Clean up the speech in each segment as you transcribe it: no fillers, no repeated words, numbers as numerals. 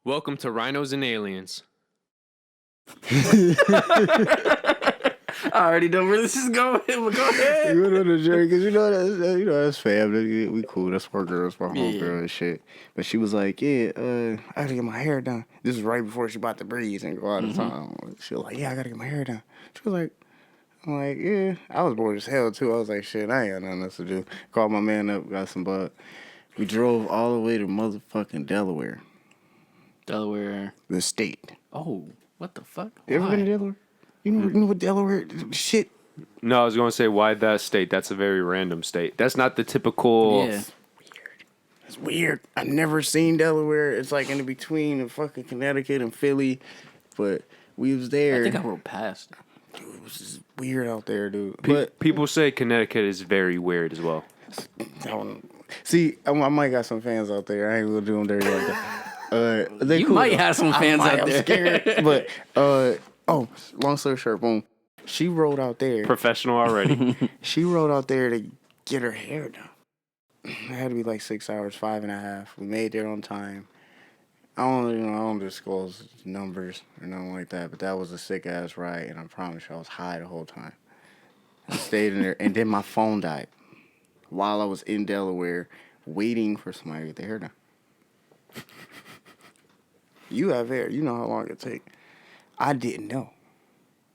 Welcome to Rhinos and Aliens. I already know where this is going. But go ahead. You know the journey, because that's family. We cool. That's our girls, my homegirl and shit. But she was like, I gotta get my hair done. This is right before she about to breathe and go out of town. She was like, I gotta get my hair done. She was like, I'm like, yeah. I was bored as hell too. I was like, shit, I ain't got nothing else to do. Called my man up, got some bud. We drove all the way to motherfucking Delaware. Delaware. The state. Oh, what the fuck? You ever been to Delaware? You know what Delaware shit? No, I was going to say, why that state? That's a very random state. That's not the typical... Yeah. It's weird. I've never seen Delaware. It's like in between of fucking Connecticut and Philly. But we was there. I think I rode past. Dude, it was just weird out there, dude. But people say Connecticut is very weird as well. See, I might got some fans out there. I ain't gonna do them dirty like that. You cool, might though. have some fans out there. I'm scared. But, long story short, boom. She rode out there. Professional already. She rode out there to get her hair done. It had to be like 6 hours, 5.5. We made there on time. I don't disclose numbers or nothing like that, but that was a sick ass ride, and I promise you I was high the whole time. I stayed in there, and then my phone died while I was in Delaware waiting for somebody to get their hair done. You have hair. You know how long it take. I didn't know.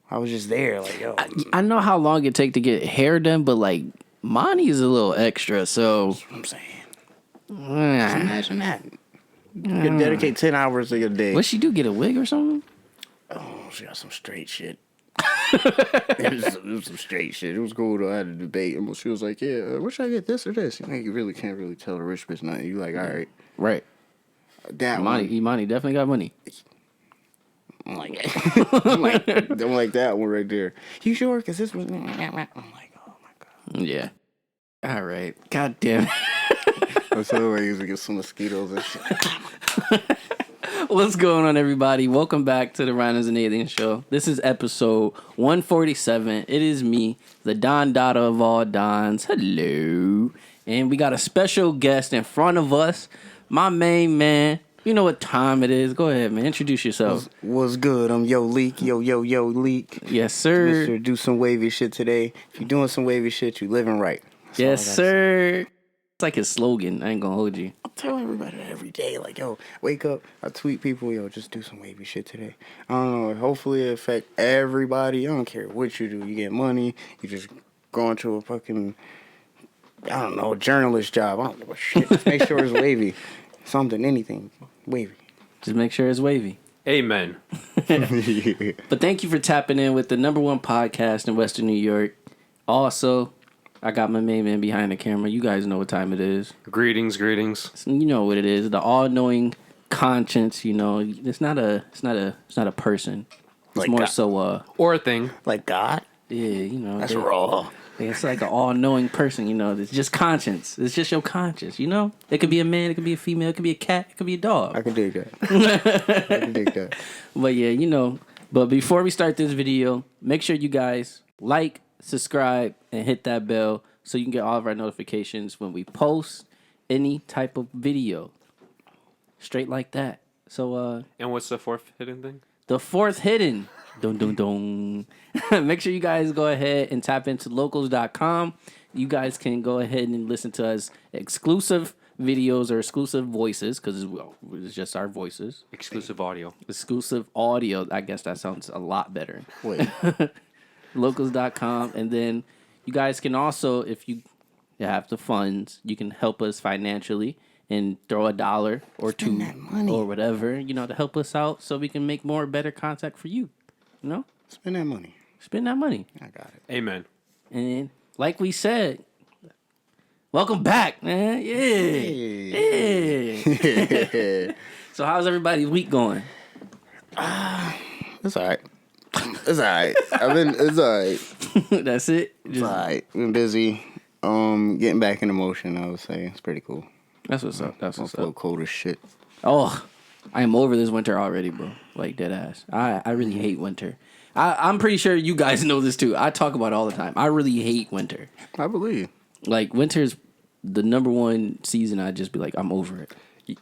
I was just there, like, yo. I know how long it take to get hair done, but like money is a little extra, so That's what I'm saying. Imagine that. You can dedicate 10 hours of your day. what she do? Get a wig or something? Oh, she got some straight shit. it was some straight shit. It was cool though. I had a debate, and she was like, "Where should I get this or this?" You really can't really tell the rich bitch nothing. You like, all right, Right. that Imani definitely got money. I'm like, I'm like that one right there. You sure? Because this was. I'm like, oh my god. Yeah. All right. God damn it. I'm so ready to get some mosquitoes and shit. What's going on, everybody? Welcome back to the Rhinos and Aliens show. This is episode 147. It is me, the Don Dada of all Dons. Hello. And we got a special guest in front of us, my main man. You know what time it is. Go ahead, man. Introduce yourself. What's good? I'm Leek. Yo, Leek. Yes, sir. Mister, do some wavy shit today. If you're doing some wavy shit, you living right. That's yes, sir. It's like his slogan. I ain't gonna hold you. I tell everybody that every day, like, yo, wake up. I tweet people, yo, just do some wavy shit today. I don't know. Hopefully it affect everybody. I don't care what you do. You get money. You just go into a fucking, I don't know, journalist job. I don't know what shit. Just make sure it's wavy. Something, anything. Wavy. Just make sure it's wavy. Amen. But thank you for tapping in with the number one podcast in Western New York. Also, I got my main man behind the camera. You guys know what time it is. Greetings. You know what it is. The all-knowing conscience. You know, it's not a person. It's Like more God. so Or a thing. Like God? yeah. You know, That's raw. it's like an all-knowing person. You know, it's just conscience. It's just your conscience. You know, it could be a man, it could be a female, it could be a cat, it could be a dog. I can dig that. But yeah, you know. But before we start this video, make sure you guys like, subscribe, and hit that bell so you can get all of our notifications when we post any type of video. Straight like that. So And what's the fourth hidden thing? the fourth hidden. Dun dun dun. Make sure you guys go ahead and tap into locals.com. You guys can go ahead and listen to us exclusive videos or exclusive voices because it's just our voices. Exclusive audio. Exclusive audio. I guess that sounds a lot better. Wait. Locals.com. And then you guys can also, if you have the funds, you can help us financially and throw $1 or Spend $2 that money. or whatever, you know, to help us out so we can make more better content for you. You know? Spend that money. Spend that money. I got it. Amen. And like we said, welcome back, man. Yeah. Yeah. So how's everybody's week going? It's all right. It's all right. It's all right. That's it? It's all right. Been busy. Getting back into motion, I would say. It's pretty cool. That's what's up. That's I what's feel up. cold as shit. Oh, I am over this winter already, bro. Like, dead ass. I really hate winter. I'm pretty sure you guys know this, too. I talk about it all the time. I really hate winter. I believe. Like, winter's the number one season. I'd just be like, I'm over it.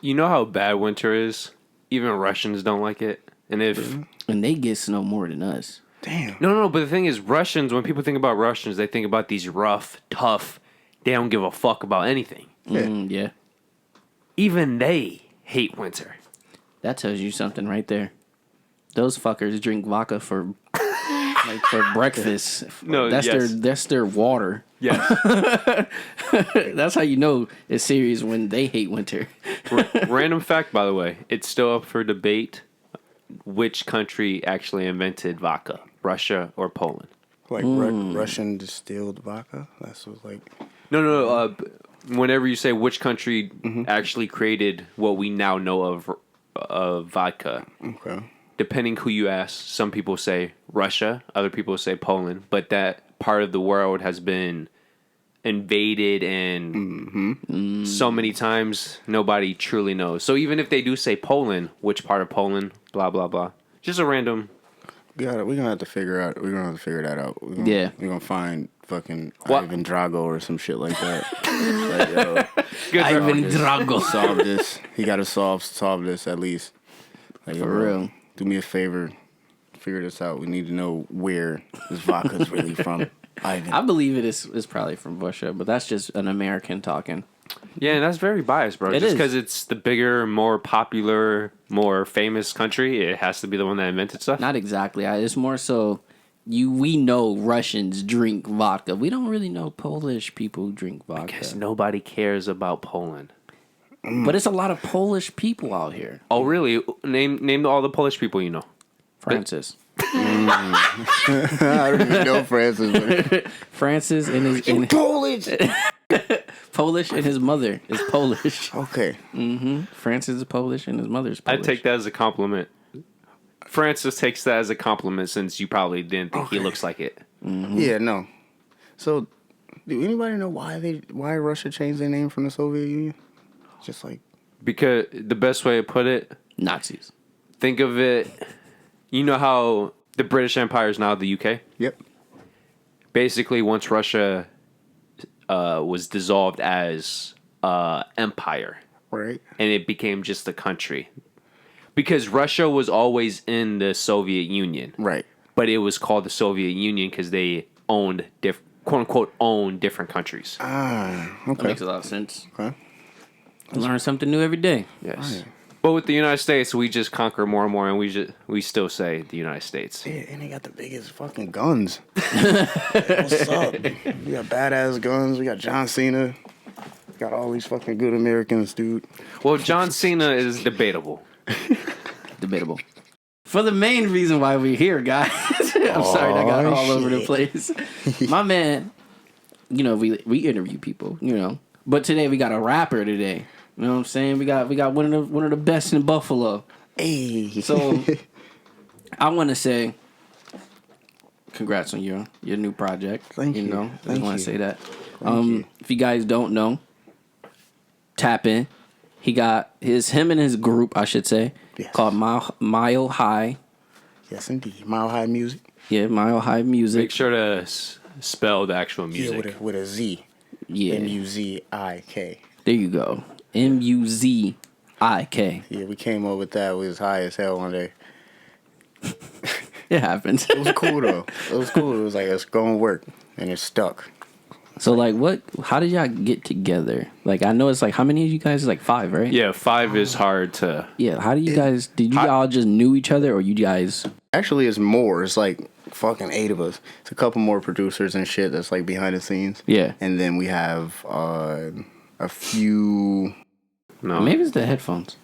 You know how bad winter is? even Russians don't like it. And if And they get snow more than us. Damn. no, but the thing is, Russians. When people think about Russians, they think about these rough, tough. They don't give a fuck about anything. Yeah. Even they hate winter. That tells you something right there. Those fuckers drink vodka for breakfast. No, that's their water. Yes. That's how you know it's serious when they hate winter. Random fact, by the way, it's still up for debate which country actually invented vodka, Russia or Poland. Like Russian distilled vodka. That's what like. No. Whenever you say which country actually created what we now know of vodka, Okay. depending who you ask, some people say Russia, other people say Poland, but that part of the world has been invaded and so many times nobody truly knows. So even if they do say Poland, which part of Poland, blah blah blah, just a random. We're gonna have to figure out. We're gonna have to figure that out. Yeah. We're gonna find fucking What? Ivan Drago or some shit like that. Like, yo, Good Ivan reference. Drago. solve this. He got to solve this at least. Like, For bro, real. do me a favor. Figure this out. We need to know where this vodka is really from. Ivan. I believe it is probably from Russia, but that's just an American talking. Yeah, and that's very biased, bro. It Just is. because it's the bigger, more popular, more famous country, it has to be the one that invented stuff. Not exactly. It's more so we know Russians drink vodka. We don't really know Polish people who drink vodka. Because nobody cares about Poland. But it's a lot of Polish people out here. Oh, really? Name all the Polish people you know. Francis. I don't even know Francis. But Francis and his Polish. Polish and his mother is Polish. Okay. Francis is Polish and his mother is Polish. I take that as a compliment. Francis takes that as a compliment since you probably didn't think he looks like it. Yeah. No. So, do anybody know why Russia changed their name from the Soviet Union? Just like. Because the best way to put it, Nazis. think of it, you know how the British Empire is now the UK? Yep. Basically, once Russia was dissolved as empire, Right. and it became just a country. Because Russia was always in the Soviet Union. Right. But it was called the Soviet Union because they owned, quote unquote, owned different countries. Ah. That Okay. makes a lot of sense. Okay. Learn something new every day. Yes. But with the United States, we just conquer more and more, and we still say the United States. Yeah, and they got the biggest fucking guns. What's up? We got badass guns. We got John Cena. We got all these fucking good Americans, dude. Well, John Cena is debatable. Debatable. For the main reason why we're here, guys. I'm sorry that got all over the place. My man, we interview people, But today we got a rapper today. You know what I'm saying? We got one of the best in Buffalo. Hey. So I want to say congrats on your new project. Thank you. I Thank want to you. say that. Thank you. If you guys don't know, tap in. He got him and his group, I should say, Yes. called Mile High. Yes, indeed. Mile High Music. Yeah, Mile High Music. Make sure to spell the actual Yeah, music. with a Z. Yeah, Muzik. there you go. Muzik. Yeah, we came up with that. We was high as hell one day. It happens. It was cool though. It was cool. It was like it's going to work, and it stuck. So like, how did y'all get together? Like, I know it's like, how many of you guys? Like 5, right? Yeah, 5 is hard to. Yeah. How do you guys? Did you all just knew each other, or you guys? Actually, it's more. It's like fucking 8 of us. It's a couple more producers and shit that's like behind the scenes. Yeah. And then we have a few. No, Maybe it's the headphones.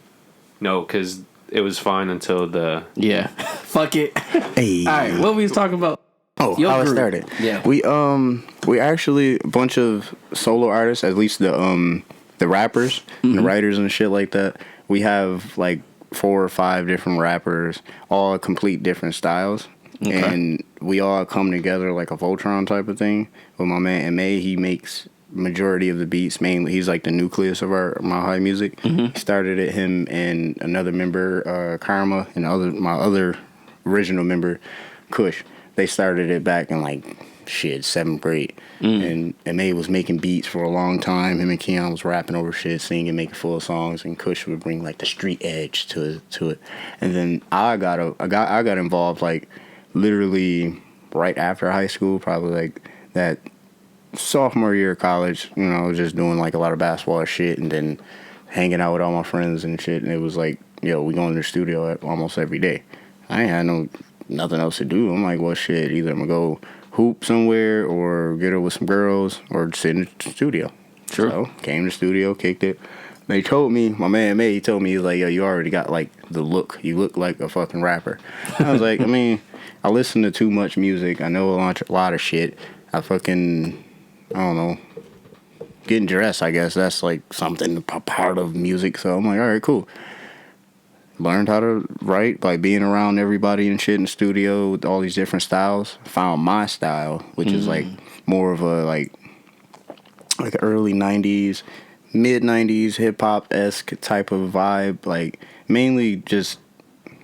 no, because it was fine until the. Yeah. Fuck it. Hey. All right. What we was talking about? Oh, Your how it group. started. Yeah. We actually a bunch of solo artists, at least the rappers and the writers and shit like that. We have like 4 or 5 different rappers, all complete different styles. Okay. And we all come together like a Voltron type of thing. With my man M.A., he makes majority of the beats. Mainly, he's like the nucleus of our Mile High Music. He started it, him and another member, Karma, and my other original member, Kush. They started it back in like 7th grade. And May was making beats for a long time. Him and Keon was rapping over shit, singing, making full songs, and Kush would bring like the street edge to it. And then I got involved like literally right after high school, probably like that sophomore year of college. You know, just doing like a lot of basketball shit, and then hanging out with all my friends and shit. And it was like, yo, we going to the studio almost every day. I ain't had nothing else to do. I'm like, well, shit, either I'm gonna go hoop somewhere or get up with some girls or sit in the studio. Sure. So came to the studio, kicked it. They told me, my man May, he told me, he's like, yo, you already got like the look. You look like a fucking rapper. I was like, I mean, I listen to too much music. I know a lot of shit. I don't know, getting dressed, I guess that's like something, a part of music. So I'm like, all right, cool. Learned how to write by being around everybody and shit in the studio with all these different styles. Found my style, which is like more of a like early 90s, mid 90s hip hop-esque type of vibe. Like mainly just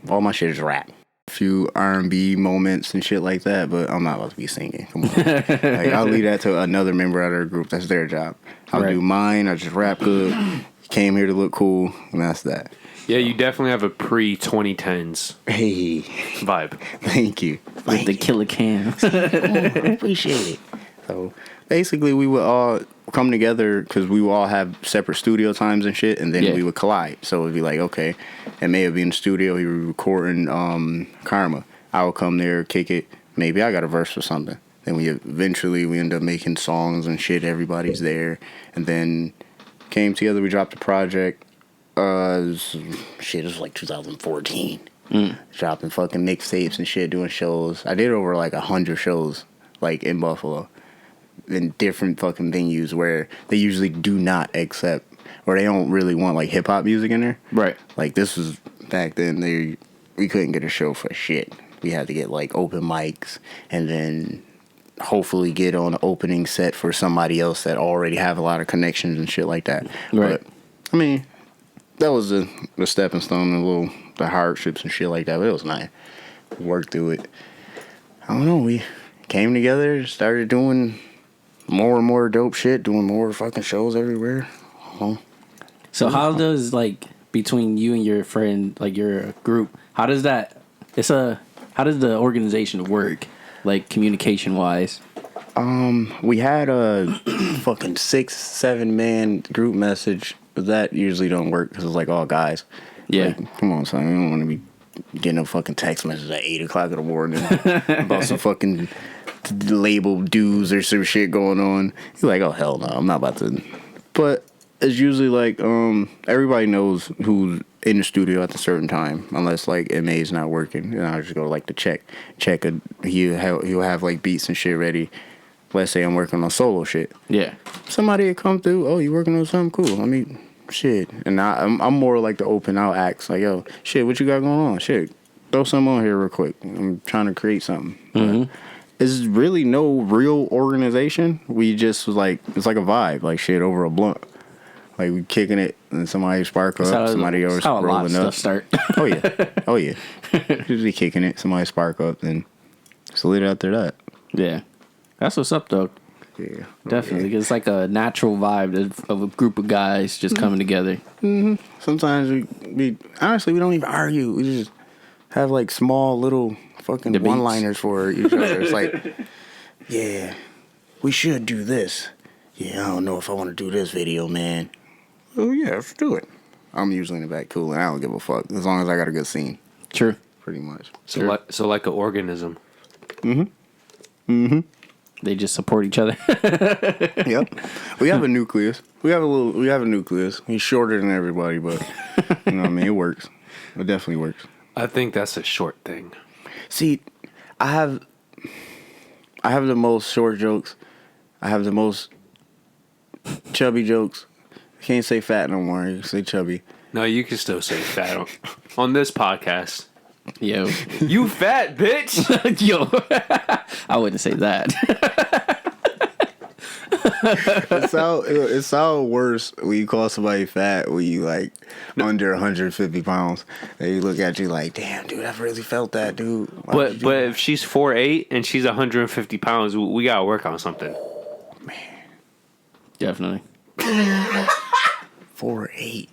all my shit is rap. A few R&B moments and shit like that, but I'm not about to be singing. Come on. Like, I'll leave that to another member of our group. That's their job. I'll do mine. I just rap good. Came here to look cool, and that's that. Yeah, you definitely have a pre-2010s vibe. Thank you. With the killer cams. I appreciate it. So basically, we would all come together because we would all have separate studio times and shit, and then we would collide. So it would be like, okay, it may have been in the studio, he was recording Karma. I would come there, kick it. Maybe I got a verse or something. Then we end up making songs and shit. Everybody's there. And then came together, we dropped a project. It was like 2014. Dropping fucking mixtapes and shit, doing shows. I did over like 100 shows, like in Buffalo, in different fucking venues where they usually do not accept, or they don't really want like hip hop music in there. Right. Like this was back then. We couldn't get a show for shit. We had to get like open mics, and then hopefully get on an opening set for somebody else that already have a lot of connections and shit like that. Right. But I mean, that was the stepping stone and the hardships and shit like that. But it was nice. Worked through it. I don't know. We came together, started doing more and more dope shit, doing more fucking shows everywhere. So how does like between you and your friend, like your group, how does the organization work, like communication wise? We had a fucking 6-7 man group message. But that usually don't work because it's like all guys. Yeah. Like, come on, son. We don't want to be getting a fucking text message at 8 o'clock in the morning about some fucking label dues or some shit going on. You're like, oh, hell no. I'm not about to. But it's usually like everybody knows who's in the studio at a certain time, unless like MA's not working. And I just go like to check. He'll have like beats and shit ready. Let's say I'm working on solo shit. Yeah. Somebody would come through. Oh, you working on something cool? I mean, shit. And I'm more like the open out acts. Like, yo, shit, what you got going on? Shit, throw something on here real quick. I'm trying to create something. Mm-hmm. It's really no real organization. We just was like, it's like a vibe, like shit over a blunt. Like we kicking it and somebody spark up, somebody else rolling up. Start. Oh yeah. Usually kicking it, somebody spark up, then salute after that. Yeah. That's what's up, though. Yeah. Definitely. It's like a natural vibe of a group of guys just coming together. Mm-hmm. Sometimes we honestly, we don't even argue. We just have like small little fucking Debates. one-liners for each other. It's like, yeah, we should do this. Yeah, I don't know if I want to do this video, man. Oh, yeah, let's do it. I'm usually in the back cool, and I don't give a fuck as long as I got a good scene. True. Pretty much. So like an organism. They just support each other. Yep. We have a nucleus. We have a nucleus. He's shorter than everybody, but you know what I mean? It works. It definitely works. I think that's a short thing. See, I have the most short jokes. I have the most chubby jokes. I can't say fat no more. You can say chubby. No, you can still say fat on this podcast. Yo. You fat bitch. Yo. I wouldn't say that. It sound worse when you call somebody fat when you like under 150 pounds. They look at you like, damn, dude, I've really felt that, dude. But if she's 4'8" and she's 150 pounds, we gotta work on something. Man, Definitely. 4'8".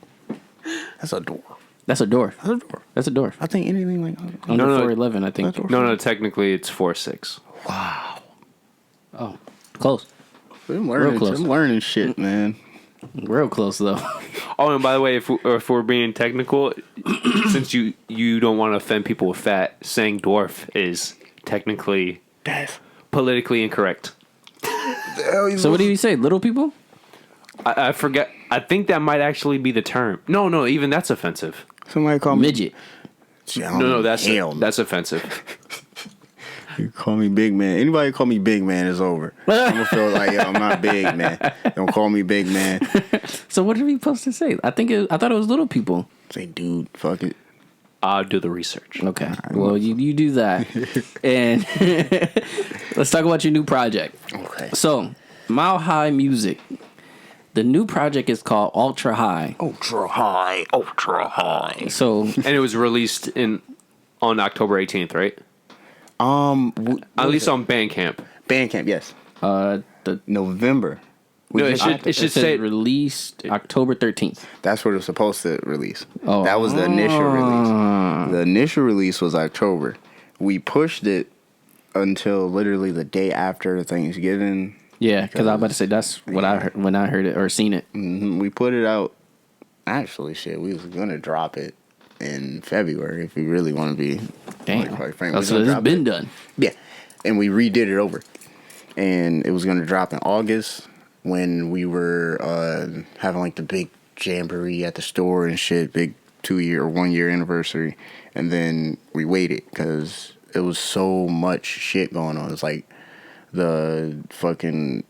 That's a door. That's a door. That's a door. That's a door. I think anything like Under No. 4'11", I think. No, technically it's 4'6". wow. Oh, close. I'm learning, close. I'm learning shit, man. Real close though. Oh, and by the way, if we're being technical, since you don't want to offend people with fat, saying dwarf is technically politically incorrect. So what do you say? Little people? I forget. I think that might actually be the term. No, even that's offensive. Somebody call me Midget. No, that's offensive. You call me big man. Anybody call me big man is over. I'm gonna feel like, yo, I'm not big man. Don't call me big man. So what are we supposed to say? I thought it was little people. Say, dude, fuck it. I'll do the research. Okay. Well, you do that. And let's talk about your new project. Okay. So, Mile High Music. The new project is called Ultra High. Ultra high, ultra high. So, And it was released on October 18th, right? At least on Bandcamp. Bandcamp, yes. the November. No, it should say released October 13th. That's what it was supposed to release. Oh. That was the initial release. The initial release was October. We pushed it until literally the day after Thanksgiving. Yeah, because I was about to say that's what I heard when I heard it or seen it. Mm-hmm. We put it out. Actually, shit, we was gonna drop it in February if we really want to be. Damn, quite frankly. so it's been done. Yeah, and we redid it over, and it was gonna drop in August when we were having like the big jamboree at the store and shit, big 2-year or 1-year anniversary, and then we waited because it was so much shit going on. It's like the fucking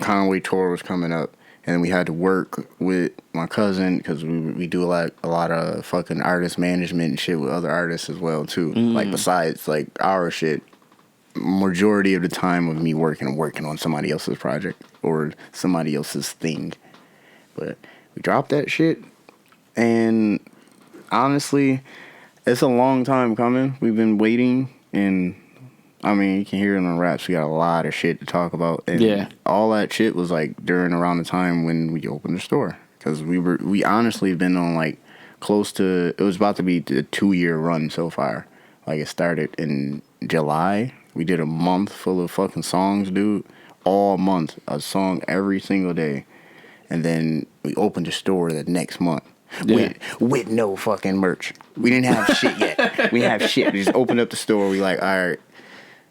Conway tour was coming up, and we had to work with my cousin because we do a lot of fucking artist management and shit with other artists as well too. Like besides like our shit, majority of the time of me working on somebody else's project or somebody else's thing. But we dropped that shit, and honestly, it's a long time coming. We've been waiting, and I mean, you can hear it in the raps. We got a lot of shit to talk about, and all that shit was like around the time when we opened the store, because we honestly been on like close to, it was about to be the 2-year run so far. Like it started in July. We did a month full of fucking songs, dude. All month, a song every single day, and then we opened the store the next month. With no fucking merch. We didn't have shit yet. We didn't have shit. We just opened up the store. We like, all right.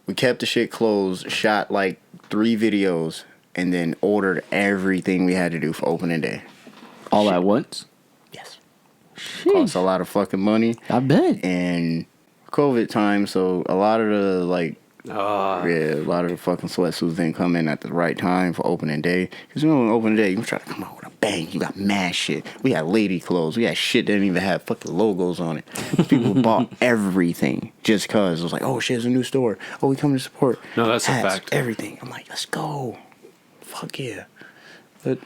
We kept the shit closed, shot like 3 videos, and then ordered everything we had to do for opening day. All at once? Yes. Sheesh. Cost a lot of fucking money. I bet. And COVID time, so a lot of the like, a lot of the fucking sweatsuits didn't come in at the right time for opening day. Because you know, on opening day, you try to come out with a bang. You got mad shit. We had lady clothes. We had shit that didn't even have fucking logos on it. People bought everything just because it was like, oh shit, it's a new store. Oh, we come to support. No, that's hats, a fact. Everything. I'm like, let's go. Fuck yeah. But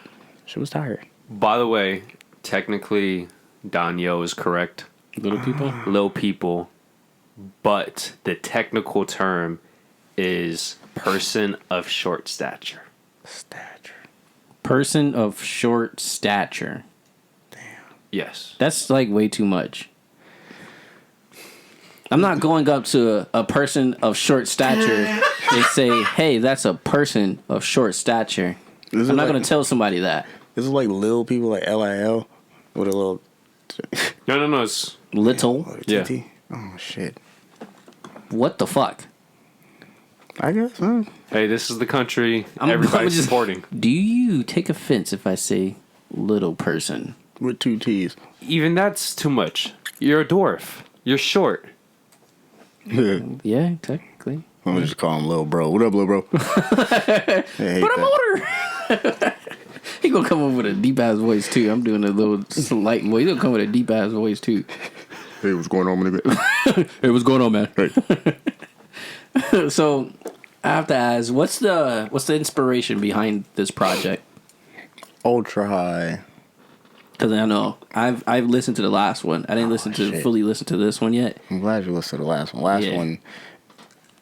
she was tired. By the way, technically, Donyhal is correct. Little people? Little people. But the technical term is person of short stature. Person of short stature. Damn. Yes. That's like way too much. I'm not going up to a person of short stature and say, hey, that's a person of short stature. I'm not going to tell somebody that. This is like little people, like LIL, with a little... No. It's Little? Yeah. Oh, shit. What the fuck? I guess, huh? Hey, this is the country I'm everybody's just- supporting. Do you take offense if I say little person? With 2 T's. Even that's too much. You're a dwarf. You're short. I'm Yeah, technically. just call him Lil Bro. What up, Lil Bro? But I'm older. He gonna come up with a deep ass voice too. I'm doing a little slight voice. He gonna come with a deep ass voice too. Hey, what's going on, nigga? Hey, what's going on, man? Hey. So, I have to ask, what's the inspiration behind this project? Ultra High. Because I know I've listened to the last one. I didn't fully listen to this one yet. I'm glad you listened to the last one. Last one,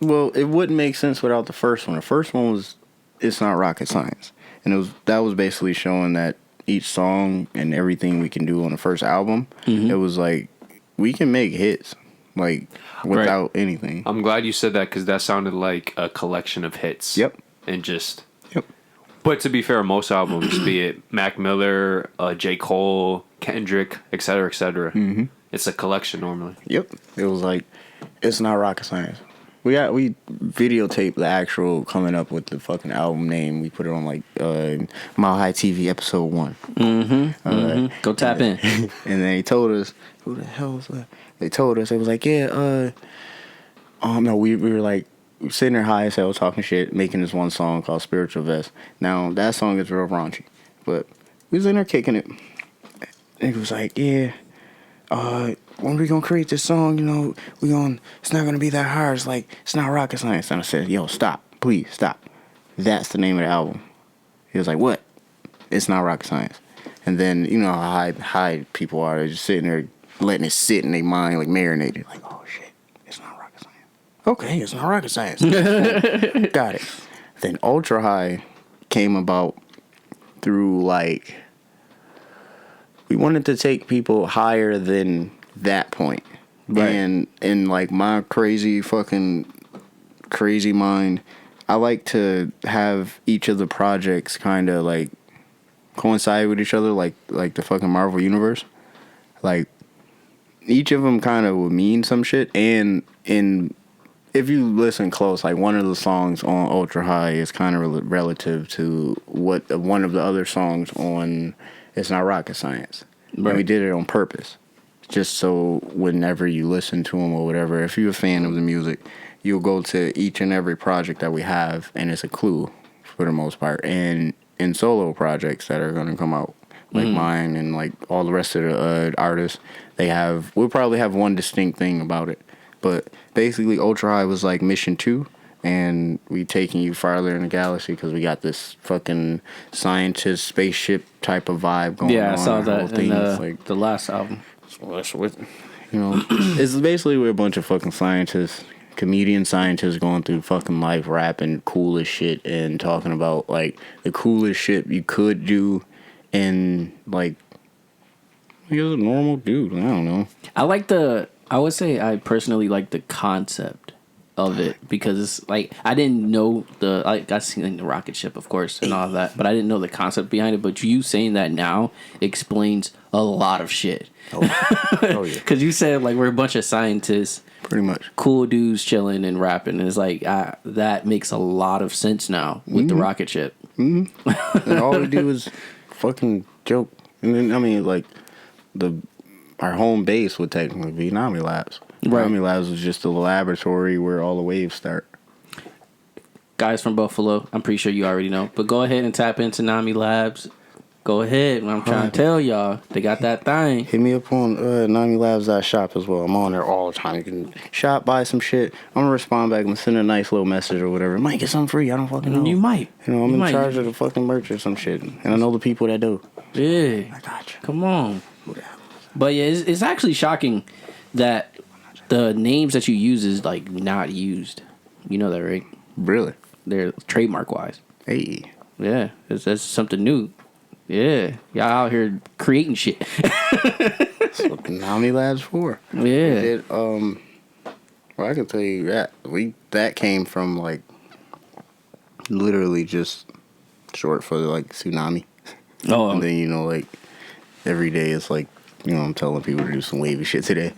well, it wouldn't make sense without the first one. The first one was It's Not Rocket Science, and that was basically showing that each song and everything we can do on the first album, it was like we can make hits like without anything. I'm glad you said that because that sounded like a collection of hits. Yep. And just. But to be fair, most albums, be it Mac Miller, J. Cole, Kendrick, etc., etc., it's a collection normally. Yep. It was like, It's Not Rocket Science. We videotaped the actual coming up with the fucking album name. We put it on like Mile High TV episode 1. Go tap in. And then they told us, who the hell was that? They told us, it was like, no, we were like, sitting there high as hell talking shit, making this one song called Spiritual Vest. Now, that song is real raunchy, but we was in there kicking it. And he was like, when we gonna create this song, it's not gonna be that hard. It's like, it's not rocket science. And I said, yo, stop, please, stop. That's the name of the album. He was like, what? It's not rocket science. And then, you know how high people are. They're just sitting there letting it sit in their mind, like marinated. Like, oh, shit, it's not rocket science. Okay, it's not rocket science. Got it. Then Ultra High came about through, like, we wanted to take people higher than that point. Right. And in, like, my crazy mind, I like to have each of the projects kind of, like, coincide with each other, like the fucking Marvel Universe. Like, each of them kind of would mean some shit. And if you listen close, like, one of the songs on Ultra High is kind of relative to what one of the other songs on It's Not Rocket Science. Right. And we did it on purpose, just so whenever you listen to them or whatever, if you're a fan of the music, you'll go to each and every project that we have, and it's a clue for the most part. And in solo projects that are going to come out, like mine and like all the rest of the artists, we'll probably have one distinct thing about it. But basically, Ultra High was like Mission 2, and we taking you farther in the galaxy because we got this fucking scientist spaceship type of vibe going on. Yeah, I saw that in like the last album. So that's what, it's basically we're a bunch of fucking scientists, comedian scientists going through fucking life, rapping cool as shit and talking about like the coolest shit you could do, and like you're a normal dude. I don't know. I would say I personally like the concept of it because it's like I didn't know I seen the rocket ship, of course, and all of that, but I didn't know the concept behind it. But you saying that now explains a lot of shit. Oh yeah, because you said like we're a bunch of scientists, pretty much cool dudes chilling and rapping, and it's like that makes a lot of sense now with the rocket ship. And all we do is fucking joke, and then I mean like our home base would technically be Nami Labs. Right. Nami Labs was just the laboratory where all the waves start. Guys from Buffalo, I'm pretty sure you already know. But go ahead and tap into Nami Labs. Go ahead. I'm trying to tell y'all. They got that thing. Hit me up on NamiLabs.shop as well. I'm on there all the time. You can shop, buy some shit. I'm going to respond back. I'm going to send a nice little message or whatever. Might get something free. I don't fucking know. You might. I'm in charge of the fucking merch or some shit. And I know the people that do. Yeah. I got you. Come on. But yeah, it's actually shocking that the names that you use is like not used. You know that, right? Really? They're trademark wise. Hey. Yeah, that's something new. Yeah, y'all out here creating shit. That's what Nami Labs for. Yeah. Well, I can tell you that came from like literally just short for like tsunami. Oh. And then like every day it's like. I'm telling people to do some wavy shit today.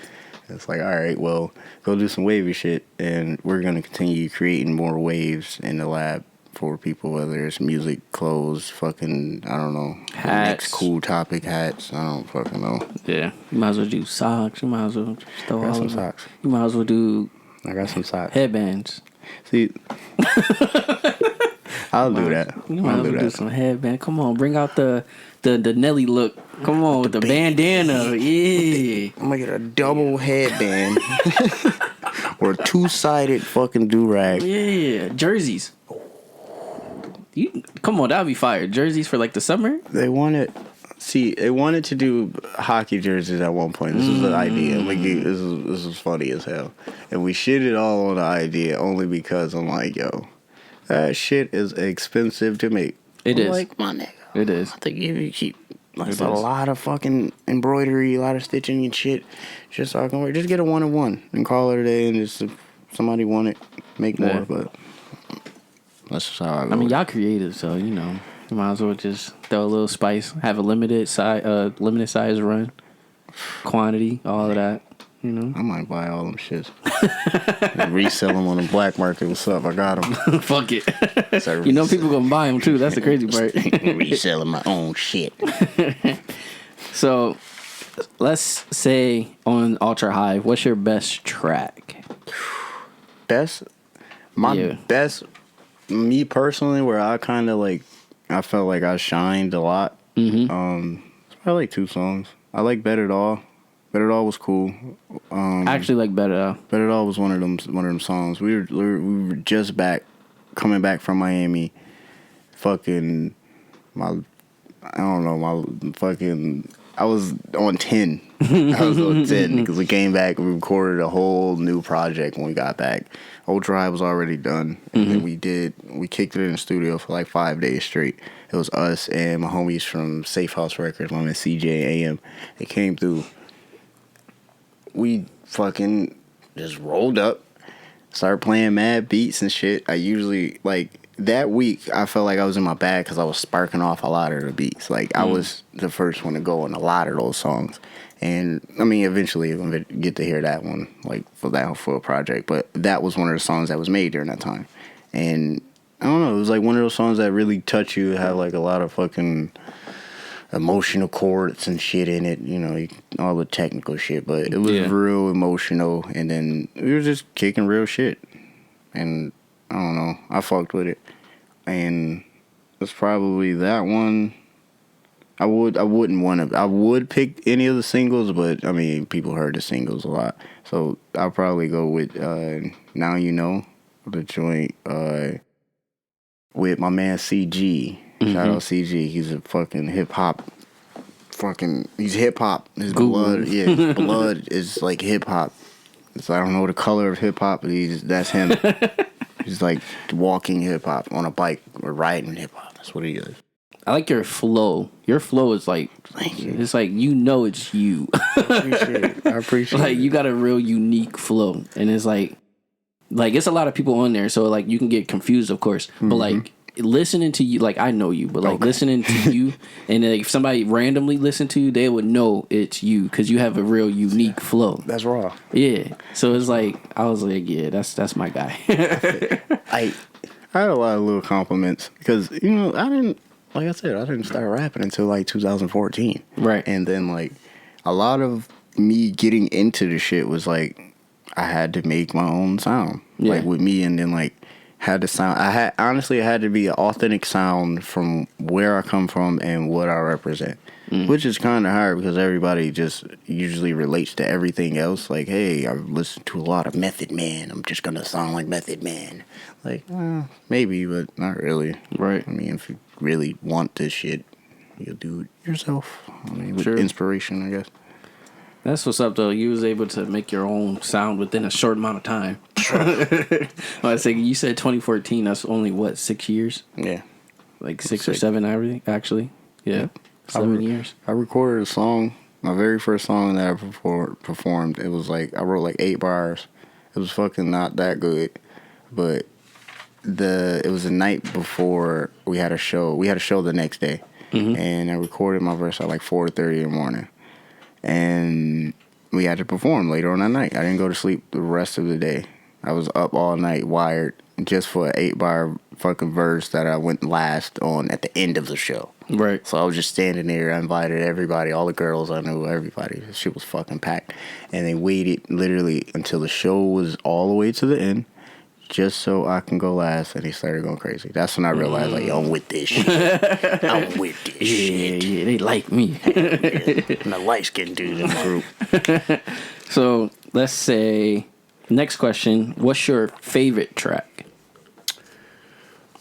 It's like, all right, well, go do some wavy shit, and we're going to continue creating more waves in the lab for people, whether it's music, clothes, fucking, I don't know. Hats. Next cool topic, hats. I don't fucking know. Yeah. You might as well do socks. You might as well throw all some of socks. You might as well do... I got some socks. Headbands. See... I'll do that. You might as well do some headband. Come on, bring out the Nelly look. Come on, with the bandana. Yeah. I'm gonna get a double headband. or a 2-sided fucking do-rag. Yeah, jerseys. Come on, that'd be fire. Jerseys for like the summer. They wanted to do hockey jerseys at one point. This was an idea. Like, this was funny as hell, and we shitted all on the idea only because I'm like, yo, that shit is expensive to make. It is. Like, my nigga. It is. I think if you keep like a lot of fucking embroidery, a lot of stitching and shit, just so I can work. Just get a 1-on-1 and call it a day, and just if somebody want it, make more. But that's just how I mean, y'all creative, so you know, you might as well just throw a little spice, have a limited size run, quantity, all of that. You know, I might buy all them shits, resell them on the black market. What's up? I got them. Fuck it. You know, people gonna buy them too. That's the crazy part. Reselling my own shit. So, let's say on Ultra High, what's your best track? Best, me personally, where I kind of like, I felt like I shined a lot. I like 2 songs. I like Bet It All. Bet It All was cool. I actually like Bet It All. Bet It All was one of them songs. We were just coming back from Miami. Fucking I was on 10. I was on 10 because we came back. We recorded a whole new project when we got back. Ultra High was already done, and then we kicked it in the studio for like 5 days straight. It was us and my homies from Safe House Records, my man CJ AM. They came through. We fucking just rolled up, started playing mad beats and shit. I usually, like, that week, I felt like I was in my bag because I was sparking off a lot of the beats. Like, I was the first one to go on a lot of those songs. And, I mean, eventually I'm going to get to hear that one, like, for that full project. But that was one of the songs that was made during that time. And, I don't know, it was like one of those songs that really touch you, have, like, a lot of fucking emotional chords and shit in it, you know, all the technical shit, but it was real emotional, and then we were just kicking real shit, and I don't know, I fucked with it, and it's probably that one. I would pick any of the singles, but I mean, people heard the singles a lot, so I'll probably go with Now You Know, the joint with my man CG. Shout out CG. He's a fucking hip hop. He's hip hop. His blood, his blood is like hip hop. So I don't know the color of hip hop, but that's him. He's like walking hip hop on a bike or riding hip hop. That's what he is. I like your flow. Your flow is like, it's like, you know, it's you. I appreciate it. Like, you got a real unique flow, and it's like it's a lot of people on there, so like you can get confused, of course, but like, listening to you, like, I know you, but like listening to you, and if somebody randomly listened to you, they would know it's you because you have a real unique flow. That's raw. Yeah. So it's like, I was like, yeah, that's my guy. I had a lot of little compliments because, you know, I didn't start rapping until like 2014. Right. And then like a lot of me getting into the shit was like I had to make my own sound, like with me, and then like had to sound. It had to be an authentic sound from where I come from and what I represent, which is kind of hard because everybody just usually relates to everything else. Like, hey, I've listened to a lot of Method Man. I'm just gonna sound like Method Man. Like, maybe, but not really. Right. I mean, if you really want this shit, you'll do it yourself. I mean, with Sure. inspiration, I guess. That's what's up, though. You was able to make your own sound within a short amount of time. I say, you said 2014. That's only, what, 6 years? Yeah. Like 6 or 7, actually. Yeah. 7 years. I recorded a song, my very first song that I performed. It was like, I wrote like 8 bars. It was fucking not that good. But it was the night before we had a show. We had a show the next day. And I recorded my verse at like 4:30 in the morning. And we had to perform later on that night. I didn't go to sleep the rest of the day. I was up all night, wired, just for an 8-bar fucking verse that I went last on at the end of the show. Right. So I was just standing there. I invited everybody, all the girls I knew, everybody. The shit was fucking packed. And they waited literally until the show was all the way to the end, just so I can go last, and he started going crazy. That's when I realized, like, yo, I'm with this shit. I'm with this shit. Yeah, they like me. I'm the light-skinned dude in the group. So, let's say, Next question. What's your favorite track?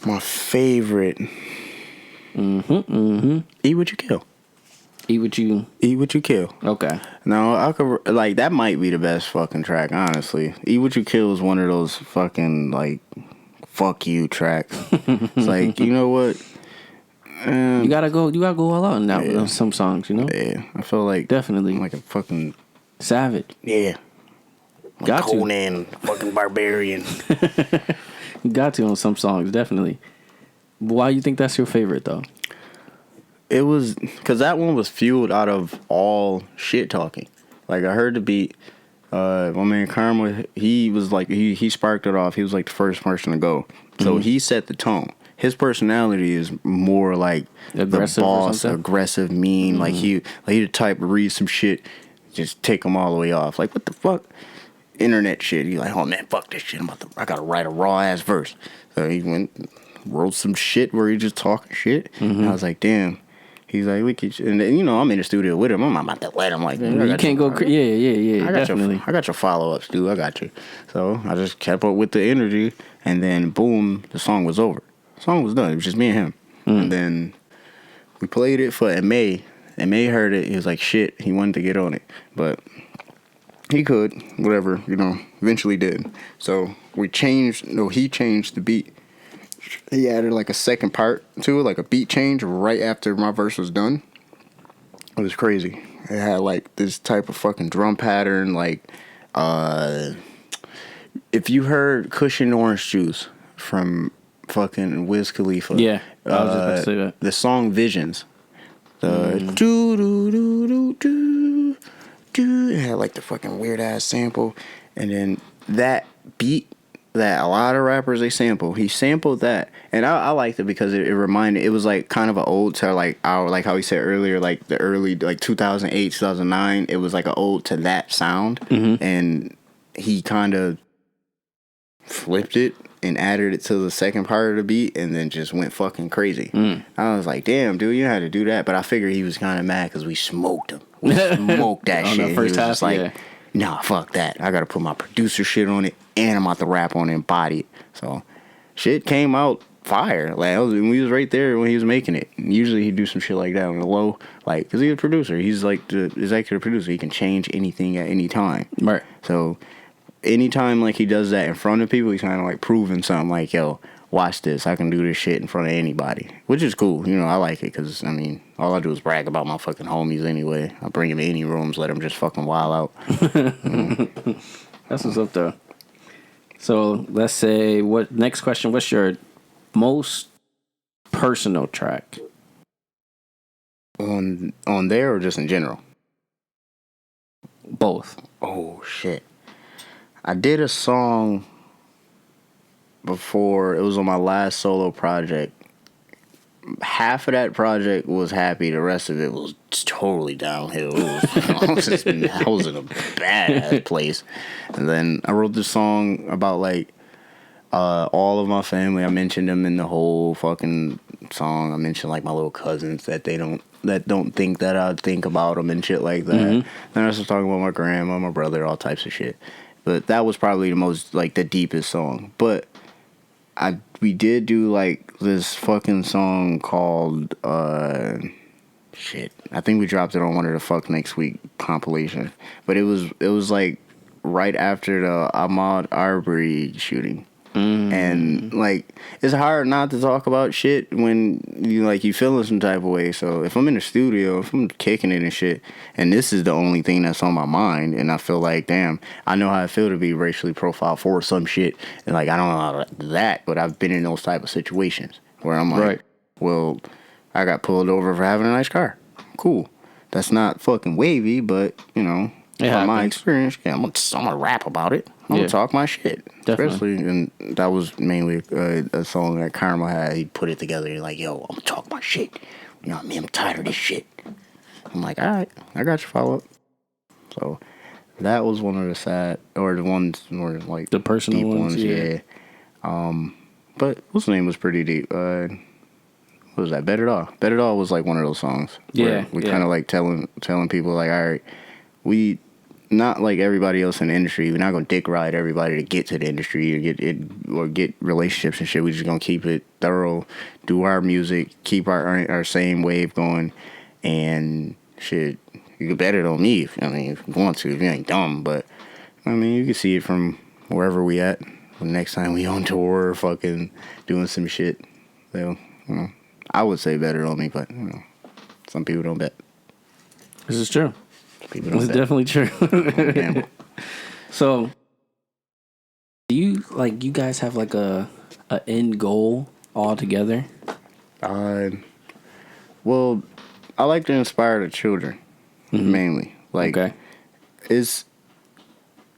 My favorite. Eat What You Kill. Eat What You... Eat What You Kill. Okay. No, I could, like, that might be the best fucking track, honestly. Eat What You Kill is one of those fucking, like, fuck you tracks. It's like, you know what? You gotta go all out now with some songs, you know? Yeah, I feel like... Definitely. Like a fucking... Savage. Yeah. Like Got to. Conan, fucking barbarian. You got to on some songs, definitely. Why do you think that's your favorite, though? It was... Because that one was fueled out of all shit talking. Like, I heard the beat... my man Karma, he was like... He sparked it off. He was like the first person to go. So he set the tone. His personality is more like aggressive, the boss, aggressive, mean. Like he the type to read some shit, just take him all the way off. Like, what the fuck? Internet shit. He like, oh man, fuck this shit. I gotta write a raw ass verse. So he wrote some shit where he just talking shit. And I was like, damn. He's like, we could, and you know, I'm in the studio with him. I'm about to let him. Like, you can't go. Yeah. Definitely. I got your follow ups, dude. I got you. So I just kept up with the energy, and then boom, the song was over. The song was done. It was just me and him. And then we played it for Ma. And Ma heard it. He was like, shit. He wanted to get on it, but he could, whatever, you know. Eventually did. So we changed. No, he changed the beat. He added like a second part to it, like a beat change right after my verse was done. It was crazy. It had like this type of fucking drum pattern, like if you heard Cushion Orange Juice from fucking Wiz Khalifa. Yeah, I was just about to say that. The song Visions. The do do do do do do. It had like the fucking weird ass sample, and then that beat that a lot of rappers they sample. He sampled that, and I liked it because it reminded. It was like kind of an ode to like our, like how he said earlier, like the early like 2008 2009. It was like an ode to that sound, and he kind of flipped it and added it to the second part of the beat, and then just went fucking crazy. I was like, damn, dude, you had to do that. But I figured he was kind of mad because we smoked him. We smoked that shit. The first he was just like, yeah. nah, fuck that. I gotta put my producer shit on it, and I'm about to rap on it and body it. So shit came out fire. Like we was right there when he was making it. And usually he'd do some shit like that on the low, like, because he's a producer. He's like the executive producer. He can change anything at any time. Right. So anytime like he does that in front of people, he's kind of like proving something. Like, yo, watch this. I can do this shit in front of anybody, which is cool. You know, I like it because, I mean, all I do is brag about my fucking homies anyway. I bring them to any rooms, let them just fucking wild out. That's what's up, though. So let's say, next question, what's your most personal track? On there or just in general? Both. Oh, shit. I did a song before. It was on my last solo project. Half of that project was happy. The rest of it was totally downhill. I was in a badass place. And then I wrote this song about like all of my family. I mentioned them in the whole fucking song. I mentioned like my little cousins that don't think that I'd think about them and shit like that. Then I was talking about my grandma, my brother, all types of shit. But that was probably the most, like, the deepest song. But we did do, like, this fucking song called, shit. I think we dropped it on one of the Fuck Next Week compilation. But it was like, right after the Ahmaud Arbery shooting. And, like, it's hard not to talk about shit when you feeling some type of way. So if I'm in the studio, if I'm kicking it and shit, and this is the only thing that's on my mind, and I feel like, damn, I know how I feel to be racially profiled for some shit, and like I don't know how to do that, but I've been in those type of situations where I'm like, well, I got pulled over for having a nice car. Cool. That's not fucking wavy, but you know, from my experience, yeah, I'm gonna rap about it. I'm gonna talk my shit. Definitely. Especially, and that was mainly a song that Karma had. He put it together. He's like, yo, I'm gonna talk my shit. You know what I mean? I'm tired of this shit. I'm like, all right, I got your follow up. So that was one of the sad, or the ones more like the personal deep ones, yeah. But what's the name was pretty deep. What was that? Bet It All. Bet It All was like one of those songs. Yeah. We kind of like telling people like, all right, we not like everybody else in the industry. We're not gonna dick ride everybody to get to the industry or get relationships and shit. We're just gonna keep it thorough, do our music, keep our same wave going, and shit. You can bet it on me if you want to. If you ain't dumb, but I mean, you can see it from wherever we at. The next time we on tour, or fucking doing some shit. So, I would say bet it on me, but some people don't bet. This is true. It's definitely true. So, do you guys have like a end goal all together? Well, I like to inspire the children mainly. Like, okay.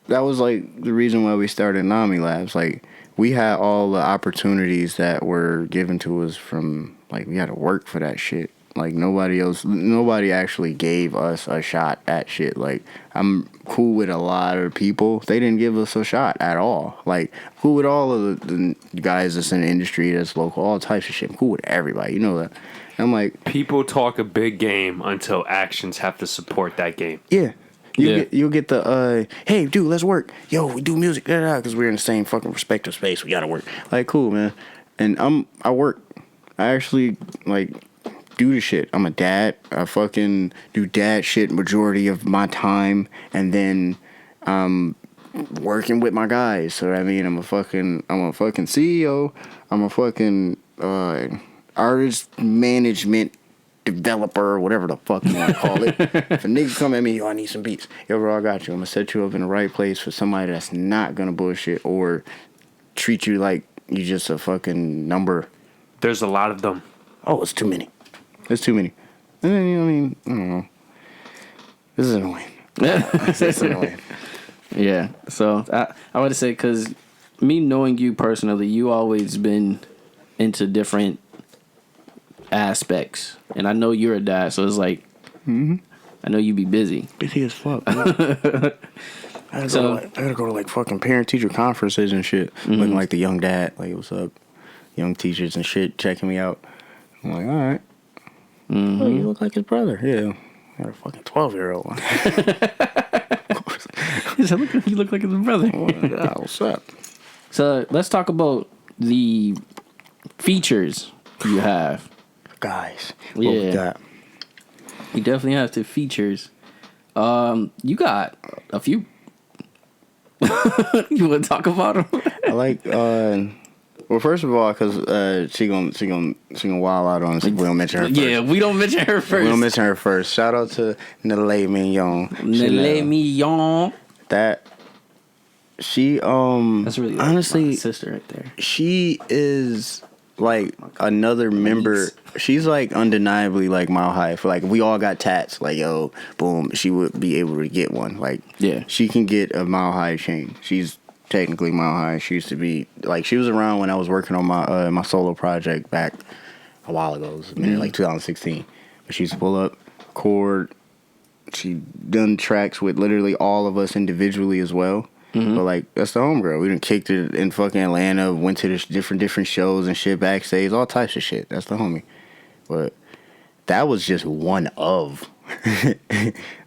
That was like the reason why we started Nami Labs. Like, we had all the opportunities that were given to us from, like, we had to work for that shit. Like, nobody actually gave us a shot at shit. Like, I'm cool with a lot of people. They didn't give us a shot at all. Like, cool with all of the guys that's in the industry, that's local, all types of shit. I'm cool with everybody. You know that. And I'm like... People talk a big game until actions have to support that game. Yeah. You'll get the, hey, dude, let's work. Yo, we do music. Because we're in the same fucking respective space. We gotta work. Like, cool, man. And I work. I actually, like... do the shit. I'm a dad. I fucking do dad shit majority of my time, and then working with my guys. So I mean, I'm a fucking CEO. I'm a fucking artist management developer, whatever the fuck you want to call it. If a nigga come at me, yo, I need some beats. Yo, bro, I got you. I'm gonna set you up in the right place for somebody that's not gonna bullshit or treat you like you just a fucking number. There's a lot of them. Oh, it's too many. There's too many. And then, I don't know. This is annoying. This is annoying. Yeah. So I would say, because me knowing you personally, you always been into different aspects, and I know you're a dad, so it's like, I know you be busy. Busy as fuck. I gotta go to like fucking parent teacher conferences and shit. Looking like the young dad. Like, what's up? Young teachers and shit checking me out. I'm like, all right. Oh, you look like his brother. Yeah. I got a fucking 12-year-old. Of course. He said, you look like his brother. Oh, yeah, what's up? So let's talk about the features you have. Guys. Yeah. What we got? You definitely have the features. You got a few. You want to talk about them? I like, well, first of all, because she gonna wild out on us if we don't mention her first. Yeah, we don't mention her first. We don't mention her first. Shout out to Nele Mignon. Nele Mignon. That she that's really honestly my sister right there. She is like another member. She's like undeniably like Mile High. For like, we all got tats. Like, yo, boom, she would be able to get one. Like, yeah, she can get a Mile High chain. She's technically Mile High. She used to be like, she was around when I was working on my my solo project back a while ago. It was like 2016. But she used to pull up, record. She done tracks with literally all of us individually as well. But like, that's the homegirl. We done kicked it in fucking Atlanta. Went to the different shows and shit backstage. All types of shit. That's the homie. But that was just one of.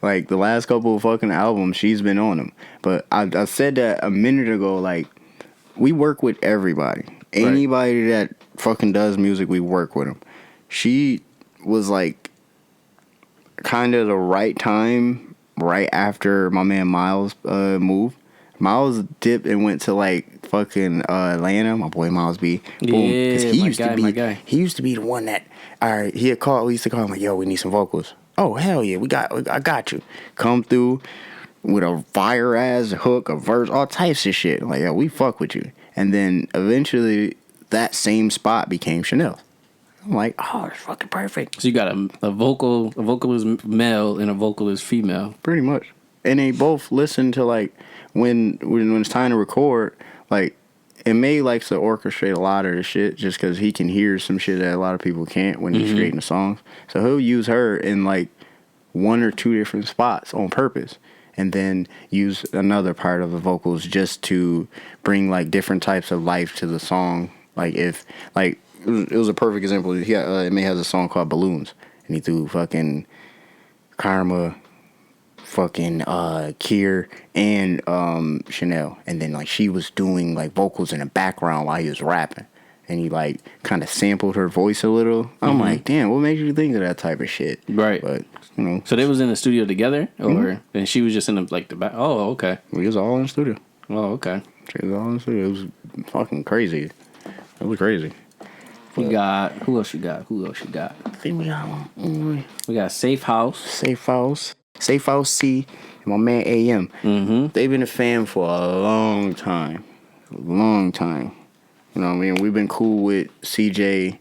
Like, the last couple of fucking albums, she's been on them. But I said that a minute ago. Like, we work with everybody. Anybody that fucking does music, we work with them. She was like kind of the right time, right after my man Miles moved. Miles dipped and went to like fucking Atlanta. My boy Miles B. Boom. Yeah, he used to be the one that, all right, we used to call him like, yo, we need some vocals. Oh, hell yeah, I got you. Come through with a fire ass hook, a verse, all types of shit. Like, yo, we fuck with you. And then eventually that same spot became Chanel. I'm like, oh, it's fucking perfect. So you got a vocalist male and a vocalist female. Pretty much. And they both listen to, like, when it's time to record, like, and May likes to orchestrate a lot of the shit just because he can hear some shit that a lot of people can't when he's creating the songs. So he'll use her in like one or two different spots on purpose, and then use another part of the vocals just to bring like different types of life to the song. Like, if like it was a perfect example. May has a song called Balloons, and he threw fucking Karma fucking Kier and Chanel, and then like she was doing like vocals in the background while he was rapping, and he like kind of sampled her voice a little. I'm like, damn, what made you think of that type of shit? Right. But you know, so they was in the studio together, or and she was just in the like the back. Oh, okay. we was all in the studio. Oh, okay. She was all in the studio. It was fucking crazy. It was crazy. We got who else you got? I think we got one. We got Safe House. Safe House C, and my man AM. They've been a fan for a long time. You know what I mean? We've been cool with CJ,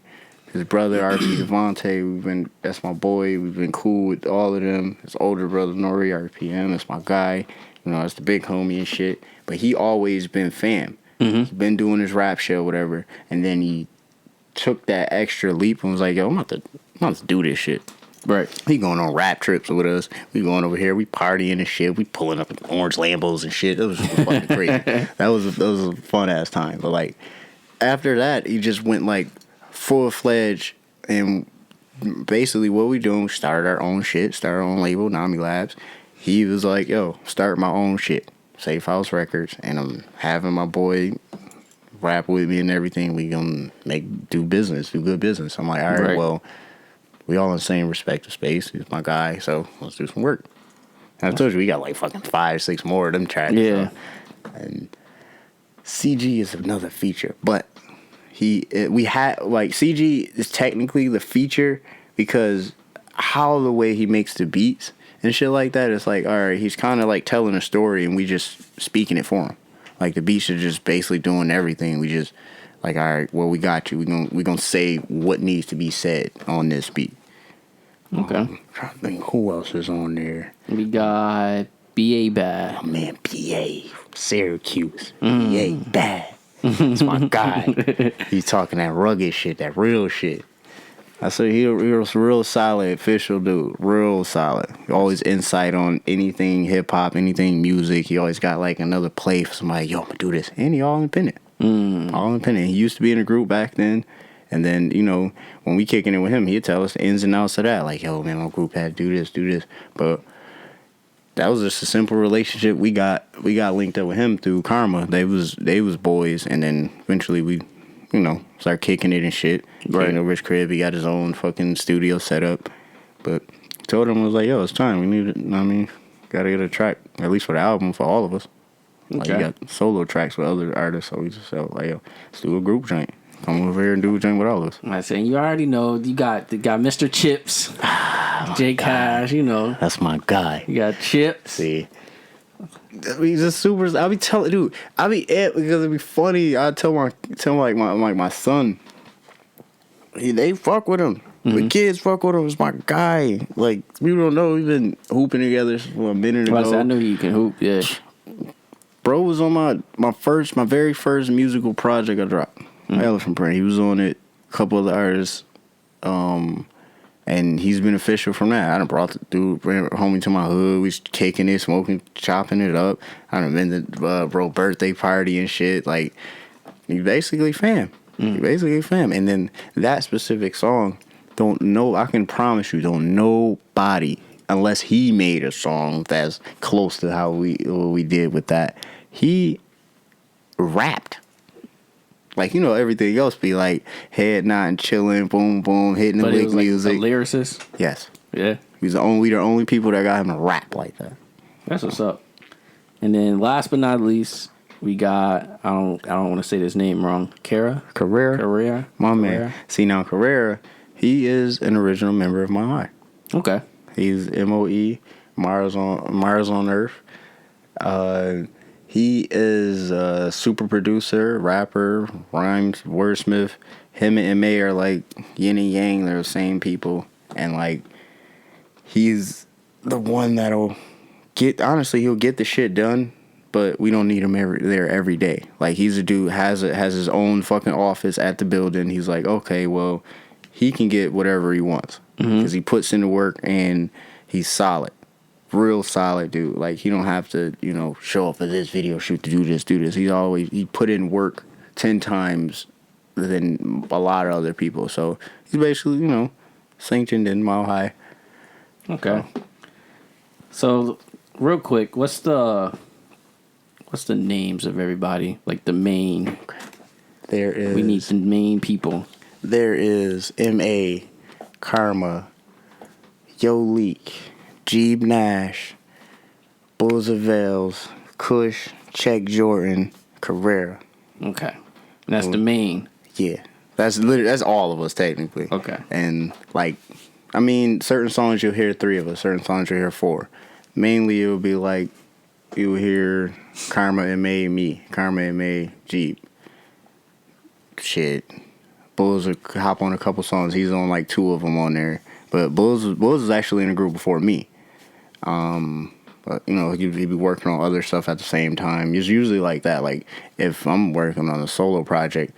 his brother RP Devontae. That's my boy. We've been cool with all of them. His older brother Nori RPM. That's my guy. You know, that's the big homie and shit. But he always been fam. He's been doing his rap show, whatever, and then he took that extra leap and was like, yo, I'm about to do this shit. Right. He going on rap trips with us. We going over here. We partying and shit. We pulling up orange Lambos and shit. It was fucking crazy. That was a fun ass time. But like after that, he just went like full fledged, and basically what we doing, we started our own shit, started our own label, Nami Labs. He was like, yo, start my own shit, Safe House Records, and I'm having my boy rap with me and everything. We gonna do good business. I'm like, all right, well, we all in the same respective space. He's my guy, so let's do some work. And I told you we got like fucking 5-6 more of them tracks. Yeah. So. And CG is another feature, but we had like CG is technically the feature because how the way he makes the beats and shit like that, it's like, all right, he's kind of like telling a story and we just speaking it for him. Like the beats are just basically doing everything. We just like, all right, well, we got you. We gonna say what needs to be said on this beat. Okay. Trying to think who else is on there. We got B.A. Bad. Oh man, B.A. from Syracuse. B.A. Bad. That's my guy. He's talking that rugged shit, that real shit. I said he was a real solid official dude. Real solid. Always insight on anything hip hop, anything music. He always got like another play for somebody. Yo, I'm gonna do this. And he all independent. All independent. He used to be in a group back then. And then, you know, when we kicking it with him, he'd tell us the ins and outs of that. Like, yo, man, my group had to do this. But that was just a simple relationship. We got linked up with him through Karma. They was boys, and then eventually we, you know, start kicking it and shit. Right. Over his crib. He got his own fucking studio set up. But told him, I was like, yo, it's time. We need it. I mean, gotta get a track, at least for the album, for all of us. Okay. Like, you got solo tracks with other artists, so we just felt like, yo, let's do a group joint. Come over here and do a joint with all of us. I saying you already know you got Mr. Chips, J Cash, you know. That's my guy. You got Chips. See. He's just super. I'll be telling, dude. I'll be it because it'd be funny. I tell my son. They fuck with him. The kids fuck with him. It's my guy. Like we don't know. We've been hooping together for a minute ago. I know you can hoop. Yeah. Bro was on my very first musical project I dropped. Elephant Print. He was on it. A couple of the artists. And he's been official from that. I done brought the dude, homie to my hood. We was kicking it, smoking, chopping it up. I done been to bro birthday party and shit. Like, he basically fam. He basically fam. And then that specific song, I can promise you, don't nobody, unless he made a song that's close to how what we did with that, he rapped. Like, you know, everything else be like head nodding, chilling, boom, boom, hitting the big music. Like a lyricist? Yes. Yeah. We the only people that got him to rap like that. That's what's up. And then last but not least, we got, I don't want to say this name wrong, Cara Carrera. My man. See, now Carrera, he is an original member of my high. Okay. He's MOE, Mars on Earth. He is a super producer, rapper, rhymes, wordsmith. Him and MA are like yin and yang. They're the same people. And like, he's the one that'll he'll get the shit done, but we don't need him there every day. Like, he's a dude, has his own fucking office at the building. He's like, okay, well, he can get whatever he wants. Because he puts in the work and he's solid. Real solid dude. Like, he don't have to, you know, show up for this video shoot to do this. He put in work 10 times than a lot of other people. So he's basically, you know, sanctioned in Mile High. Okay. So real quick, what's the names of everybody? Like the main. There is. We need the main people. There is M.A., Karma, Yo Leek, Jeeb Nash, Bulls of Vales, Kush, Check Jordan, Carrera. Okay. And that's the main. Yeah. That's all of us technically. Okay. And like, I mean, certain songs you'll hear 3 of us, certain songs you'll hear 4. Mainly it will be like you'll hear Karma, M.A., me, Karma, M.A., Jeep. Shit. Bulls will hop on a couple songs. He's on like 2 of them on there. But Bulls was actually in a group before me. But you know, he'd be working on other stuff at the same time. It's usually like that. Like if I'm working on a solo project,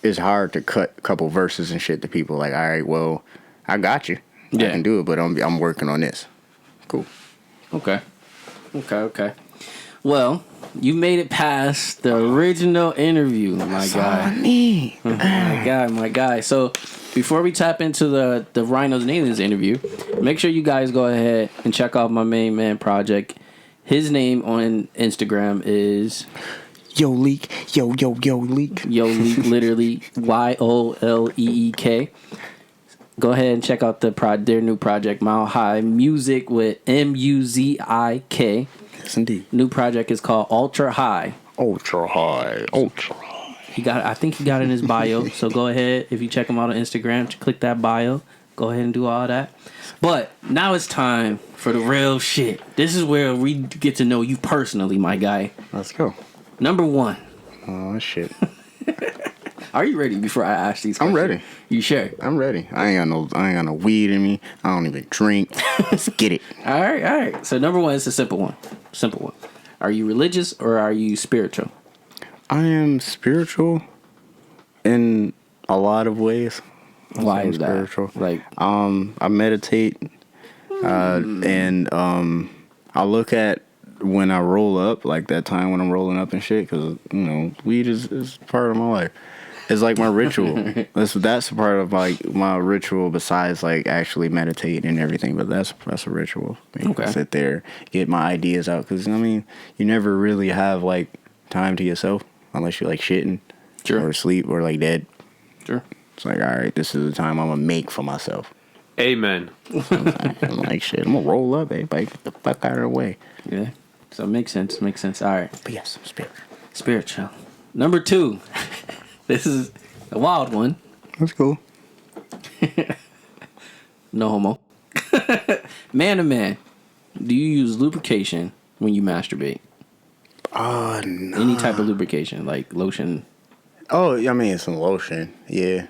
it's hard to cut a couple verses and shit to people. Like, all right, well, I got you. Yeah. I can do it, but I'm working on this. Cool. Okay. Well, you made it past the original interview, my guy. Me. My guy. So before we tap into the Rhinos Aliens interview, make sure you guys go ahead and check out my main man project. His name on Instagram is Yo Leek. Yo Leek. Yo Leek, literally YOLEEK. Go ahead and check out their new project, Mile High Music with MUZIK. Yes, indeed. New project is called Ultra High. Ultra high. I think he got it in his bio. So go ahead, if you check him out on Instagram, click that bio. Go ahead and do all that. But now it's time for the real shit. This is where we get to know you personally, my guy. Let's go. Number 1. Oh shit. Are you ready before I ask these questions? I'm ready. You sure? I'm ready. I ain't got no weed in me. I don't even drink. Let's get it. All right. So number 1 is a simple one. Are you religious or are you spiritual? I am spiritual in a lot of ways. Why is spiritual. That? Like, I meditate, and I look at when I roll up, like that time when I'm rolling up and shit, because you know, weed is part of my life. It's like my ritual. That's a part of like my ritual besides like actually meditating and everything. But that's a ritual. Okay. Sit there, get my ideas out, because I mean, you never really have like time to yourself unless you're like shitting, sure, or asleep or like dead. Sure. It's like, all right, this is the time I'm gonna make for myself. Amen. I'm like, shit, I'm gonna roll up, everybody. Get the fuck out of the way. Yeah. So it makes sense. All right. But yes, I'm spiritual. Spiritual. Number 2. This is a wild one. That's cool. No homo. Man to man, do you use lubrication when you masturbate? No. Any type of lubrication, like lotion? Oh, I mean, some lotion, yeah.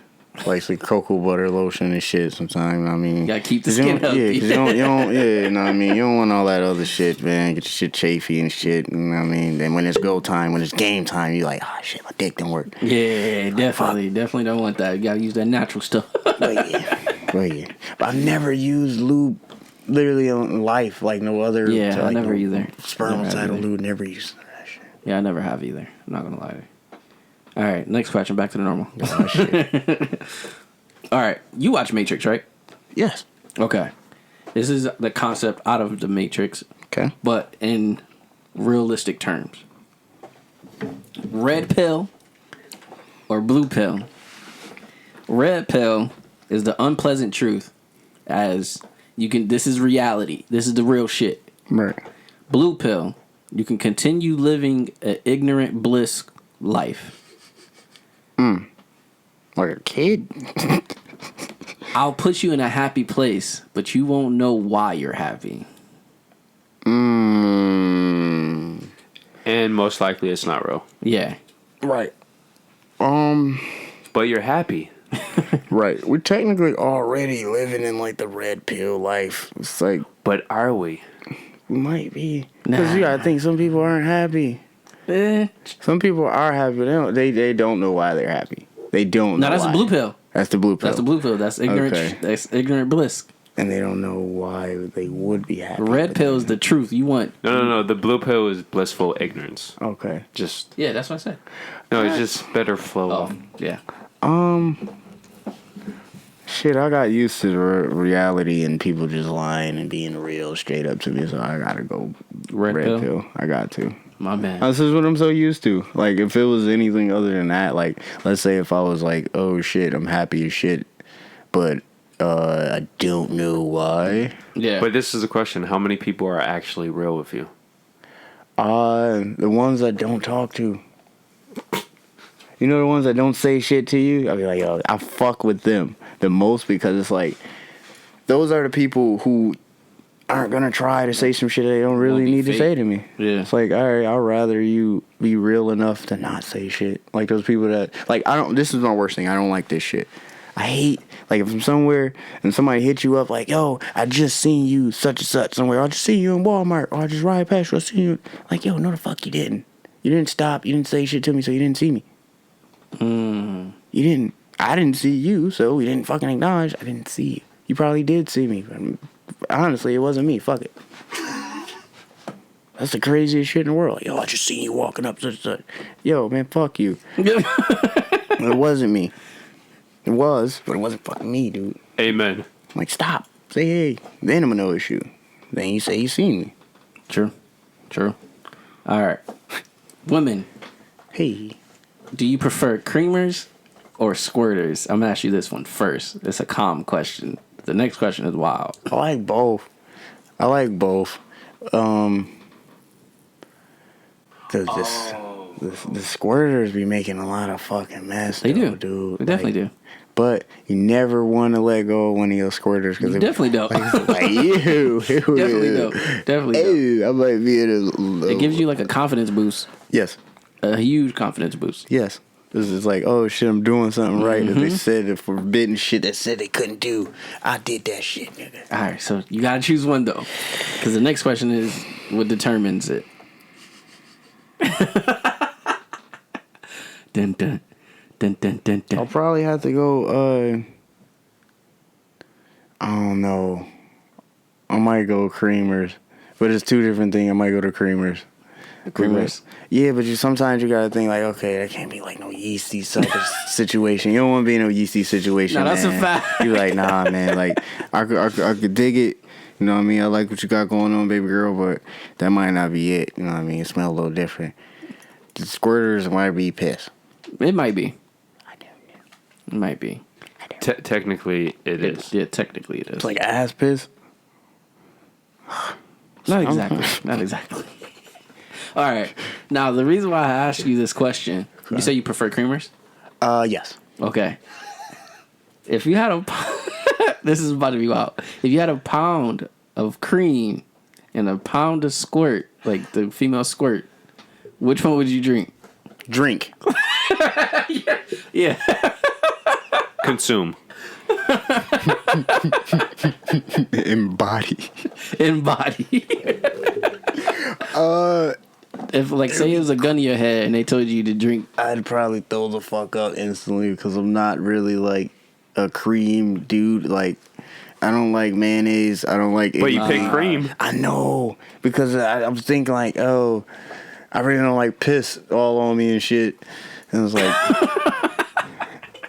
Like some cocoa butter lotion and shit sometimes, I mean. You gotta keep the skin healthy. Yeah, 'cause you don't, yeah, you know what I mean? You don't want all that other shit, man. Get your shit chafy and shit, you know what I mean? Then when it's go time, when it's game time, you're like, oh, shit, my dick didn't work. Yeah, definitely don't want that. You gotta use that natural stuff. But yeah. But I've never used lube literally in life, like no other. Yeah, like, I never either. Spermicidal lube, never used that shit. Yeah, I never have either. I'm not gonna lie to you. All right, next question. Back to the normal. Oh, shit. All right, you watch Matrix, right? Yes. Okay. This is the concept out of the Matrix. Okay. But in realistic terms. Red pill or blue pill? Red pill is the unpleasant truth, as you can. This is reality. This is the real shit. Right. Blue pill, you can continue living an ignorant bliss life. Like a kid? I'll put you in a happy place, but you won't know why you're happy. And most likely it's not real. Yeah. Right. But you're happy. Right. We're technically already living in like the red pill life. It's like, But are we? we might be. Because you gotta think some people aren't happy. Eh. Some people are happy. They don't know why they're happy. They don't know No, that's why. the blue pill. That's the blue pill. That's the blue pill. That's ignorant. Okay. That's ignorant bliss. And they don't know why they would be happy. Red pill is the truth. You want. No. The blue pill is blissful ignorance. Okay. Just Yeah, that's what I said. no, it's just better flow. Oh, yeah. Shit, I got used to the reality and people just lying and being real straight up to me, so I gotta go Red pill. I got to. My man. This is what I'm so used to. Like, if it was anything other than that, like, let's say if I was like, oh shit, I'm happy as shit, but I don't know why. Yeah. But this is a question: how many people are actually real with you? The ones that don't talk to. You know, the ones that don't say shit to you? I'll be like, yo, I fuck with them the most because it's like, those are the people who aren't going to try to say some shit they don't really need to say to me. Yeah. It's like, all right, I'd rather you be real enough to not say shit. Like those people that, like, this is my worst thing. I don't like this shit. I hate, like, if I'm somewhere and somebody hits you up like, yo, I just seen you such and such somewhere. I just seen you in Walmart. Or I just ride past you. I seen you. Like, yo, no the fuck you didn't. You didn't stop. You didn't say shit to me, so you didn't see me. You didn't. I didn't see you, so you didn't fucking acknowledge. I didn't see you. You probably did see me. Honestly, it wasn't me. Fuck it. That's the craziest shit in the world. Yo, I just seen you walking up. Yo, man, fuck you. It wasn't me. It was, but it wasn't fucking me, dude. Amen. Like, stop. Say hey. Then I'm gonna know it's you. Then you say you seen me. True. All right. Women. Hey. Do you prefer creamers or squirters? I'm gonna ask you this one first. It's a calm question. The next question is wild. I like both. The squirters be making a lot of fucking mess. They do, dude. They definitely do. But you never want to let go of one of your squirters because You definitely don't. Like you, Definitely don't. Definitely don't. Ew, I might be in a. It gives you like a confidence boost. Yes. A huge confidence boost. Yes. This is like, oh shit, I'm doing something right. If they said the forbidden shit that said they couldn't do, I did that shit, nigga. All right, so you gotta choose one though, because the next question is what determines it. Dun, dun, dun, dun, dun, dun. I'll probably have to go. I don't know. I might go creamers, but it's two different things. I might go to creamers. Creamers. Yeah, but sometimes you gotta think like, okay, that can't be like no yeasty type of situation. You don't want to be in no yeasty situation. No, that's man. a fact. You're like, nah, man. Like, I could dig it. You know what I mean? I like what you got going on, baby girl, but that might not be it. You know what I mean? It smells a little different. The squirters might be pissed. It might be. I don't know. It might be. Technically, it is. Yeah, technically it is. It's like ass piss. Not exactly. Not exactly. All right. Now, the reason why I asked you this question, you say you prefer creamers? Yes. Okay. If you had a... this is about to be wild. If you had a pound of cream and a pound of squirt, like the female squirt, which one would you drink? Drink. Yeah. Consume. Embody. If, like, say it was a gun to your head and they told you to drink... I'd probably throw the fuck up instantly because I'm not really like a cream dude. Like, I don't like mayonnaise. I don't like. But you pick cream. I know because I was thinking like, oh, I really don't like piss all on me and shit. And it's like,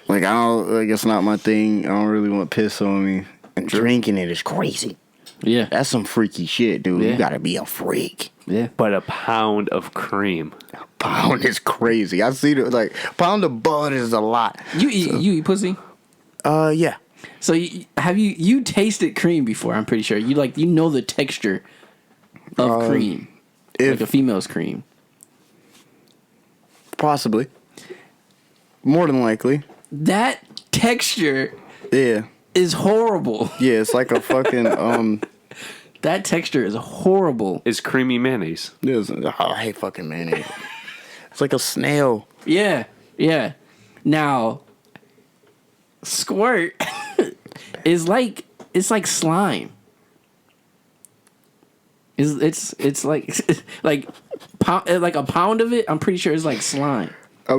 like I don't like it's not my thing. I don't really want piss on me. And drinking it is crazy. Yeah. That's some freaky shit, dude. Yeah. You gotta be a freak. Yeah. But a pound of cream. Pound is crazy. I see it like pound of butter is a lot. You eat pussy? Yeah. So have you tasted cream before? I'm pretty sure you know the texture of cream, like a female's cream. Possibly. More than likely. That texture, Yeah. is horrible. Yeah, it's like a fucking That texture is horrible. Is creamy mayonnaise. I hate fucking mayonnaise. It's like a snail. Yeah. Now, squirt is like slime. It's like like a pound of it. I'm pretty sure it's like slime. I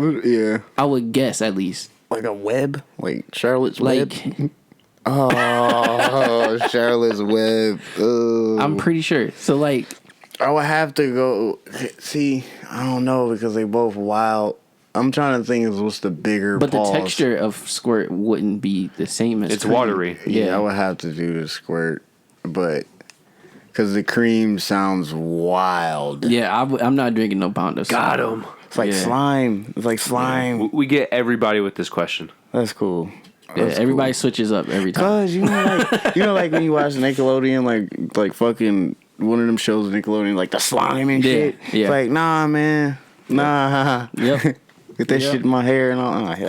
would guess at least. Like a web, like Charlotte's Like Web. Oh, Charlotte's Web. I'm pretty sure. So like, I would have to go. See, I don't know because they both wild. I'm trying to think of what's the bigger. but pause. the texture of squirt wouldn't be the same as It's cream. watery. Yeah, I would have to do the squirt, but Because the cream sounds wild. Yeah, I'm not drinking no Pounder. Got him. It's like slime. It's like slime. We get everybody with this question. That's cool. Yeah, everybody switches up every time. Cause like when you watch Nickelodeon, like fucking one of them shows of Nickelodeon, like the slime and shit. Yeah. It's like, nah, man, nah. Yep. Get that shit in my hair and all. I'm like,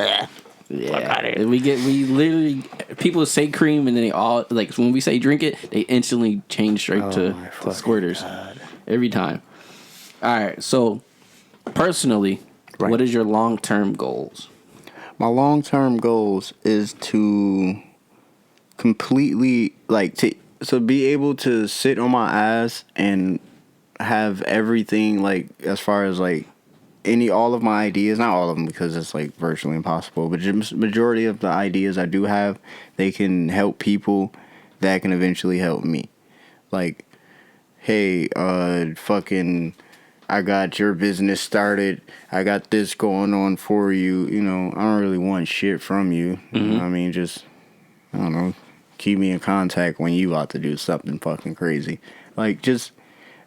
Yeah, we literally people say cream and then they all like when we say drink it, they instantly change straight to Squirters every time. All right, so personally, what is your long-term goals? My long-term goals is to completely to be able to sit on my ass and have everything like as far as like all of my ideas, not all of them because it's like virtually impossible, but just majority of the ideas I do have, they can help people that can eventually help me. Like, hey, fucking, I got your business started. I got this going on for you. You know, I don't really want shit from you. You know what I mean? Just, I don't know, keep me in contact when you about to do something fucking crazy. Like, just,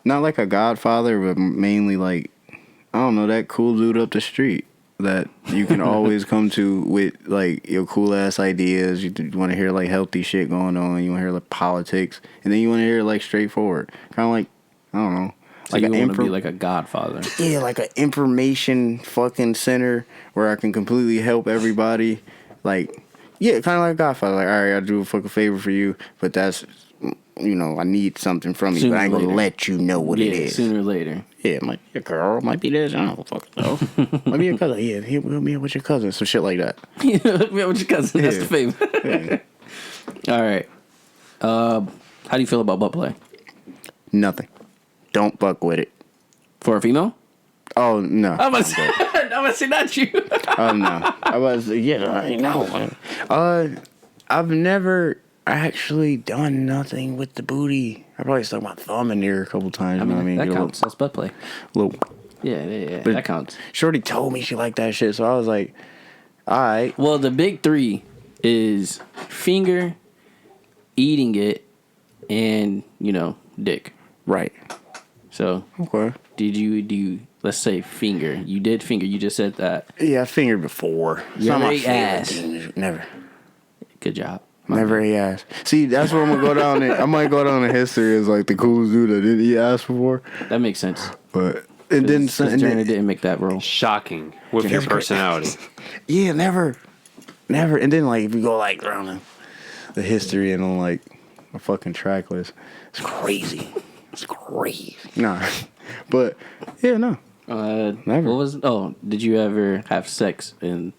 not like a godfather, but mainly like, I don't know, that cool dude up the street that you can always come to with like your cool ass ideas. You want to hear like healthy shit going on. You want to hear like politics, and then you want to hear like straightforward, kind of like I don't know, So like you want to be like a godfather. Yeah, like an information fucking center where I can completely help everybody. Like, yeah, kind of like a godfather. Like, all right, I'll do a fucking favor for you, but that's, you know, I need something from you, but I ain't gonna let you know what it is. Sooner or later. Yeah, it might be a girl, might be this, I don't fucking know. Might be your cousin. Yeah, he will be with your cousin, some shit like that. Yeah, with your cousin. That's the favor. All right. How do you feel about butt play? Nothing. Don't fuck with it. For a female? Oh, no. I'm gonna say not you. Oh, no. I was, yeah, I know. I've never actually done nothing with the booty. I probably stuck my thumb in there a couple times. I mean, you know what I mean? that counts. That's butt play. Little, yeah, but that counts. Shorty told me she liked that shit, so I was like, all right. Well, the big three is finger, eating it, and, you know, dick. Right. So, Okay. did you do, let's say finger. You did finger. You just said that. Yeah, I fingered before. You Not my ate favorite ass. thing. Never. Good job. Never ate ass. See, that's where I'm gonna go down. I might go down in history as like the coolest dude that didn't eat ass before. That makes sense. But and then Journey didn't make that role. Shocking with your personality. Yeah, never. And then like if you go like around the history and on like a fucking track list, it's crazy. It's crazy. Nah, but yeah, no. Never. Did you ever have sex? Do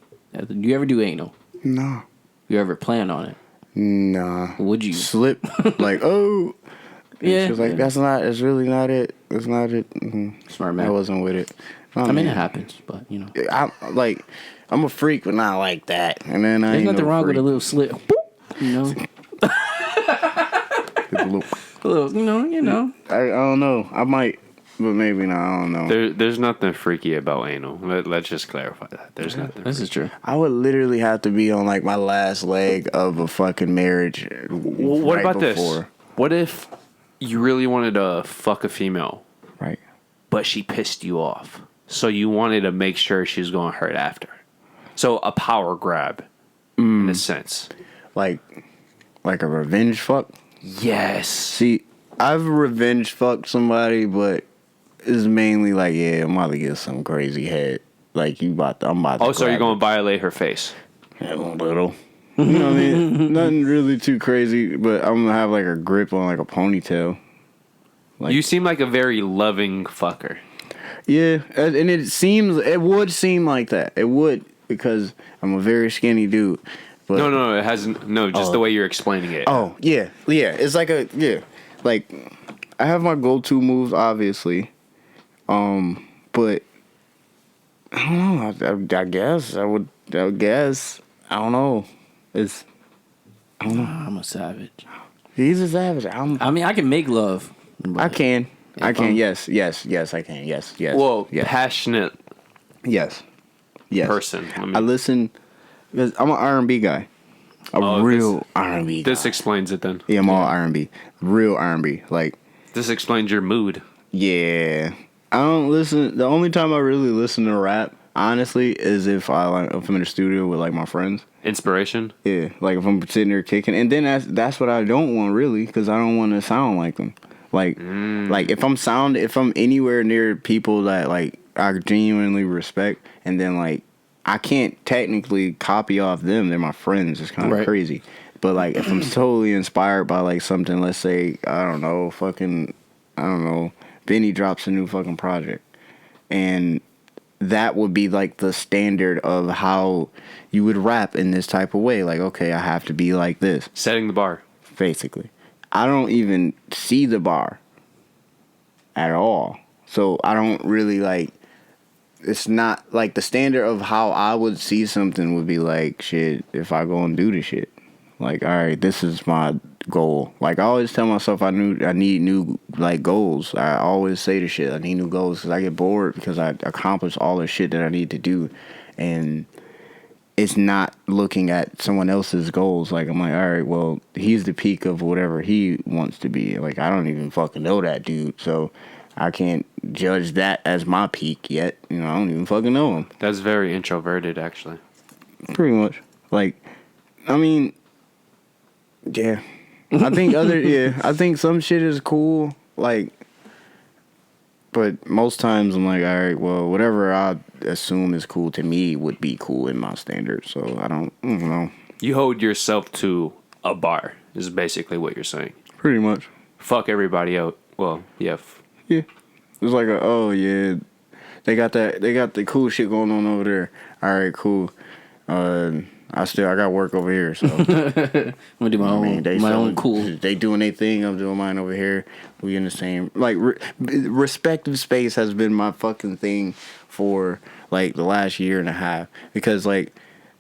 you ever do anal? No. You ever plan on it? Nah. Would you? Slip like, oh. Yeah. She was like, that's really not it. That's not it. Mm-hmm. Smart man. I wasn't with it. I mean, it happens, but you know. I'm a freak, but not like that. And then There's nothing wrong with a little slip. You know? A little, you know. I don't know. I might, but maybe not. I don't know. There's nothing freaky about anal. Let's just clarify that. There's nothing. This is true. I would literally have to be on like my last leg of a fucking marriage. What about this? What if you really wanted to fuck a female, right? But she pissed you off, so you wanted to make sure she was going to hurt after. So a power grab, in a sense, like a revenge fuck. Yes. See, I've revenge fucked somebody, but it's mainly like, yeah, I'm about to get some crazy head. Like I'm about to. Oh, so you're going to violate her face? Yeah, a little. You know what I mean? Nothing really too crazy, but I'm gonna have like a grip on like a ponytail. Like, you seem like a very loving fucker. Yeah, and it would seem like that. It would, because I'm a very skinny dude. But No, it hasn't. No, just the way you're explaining it. Oh, yeah. It's like like I have my go-to moves, obviously. But I don't know. I guess I would guess. I don't know. I don't know. I'm a savage. He's a savage. I mean, I can make love. I can. Yes, I can. Yes. Whoa, yes. passionate. Yes. Person. I listen because I'm an R&B guy. Real R&B guy. This explains it then. Yeah, I'm all R&B. Real R&B. Like, This explains your mood. Yeah. I don't listen. The only time I really listen to rap, honestly, is if if I'm in the studio with like my friends. Inspiration? Yeah, like if I'm sitting there kicking, and then that's what I don't want really, because I don't want to sound like them. Like if I'm anywhere near people that like I genuinely respect, and then like I can't technically copy off them. They're my friends. It's kind of crazy. But like if I'm totally inspired by like something, let's say I don't know, Benny drops a new fucking project, and that would be like the standard of how you would rap in this type of way. Like, okay, I have to be like this. Setting the bar. Basically. I don't even see the bar at all. So I don't really like, it's not like the standard of how I would see something would be like, shit, if I go and do the shit. Like, all right, this is my goal. Like, I always tell myself I need new, like, goals. I always say the shit, I need new goals, because I get bored because I accomplish all the shit that I need to do. And it's not looking at someone else's goals. Like, I'm like, all right, well, he's the peak of whatever he wants to be. Like, I don't even fucking know that dude. So I can't judge that as my peak yet. You know, I don't even fucking know him. That's very introverted, actually. Pretty much. Like, I mean... Yeah, I think some shit is cool, like, but most times I'm like, all right, well, whatever I assume is cool to me would be cool in my standards, so I don't know. You hold yourself to a bar, is basically what you're saying. Pretty much. Fuck everybody out. Well, yeah. Yeah. It's like, they got the cool shit going on over there. All right, cool. I got work over here, so I'm gonna do my own cool. They doing their thing, I'm doing mine over here. We in the same respective space has been my fucking thing for like the last year and a half, because like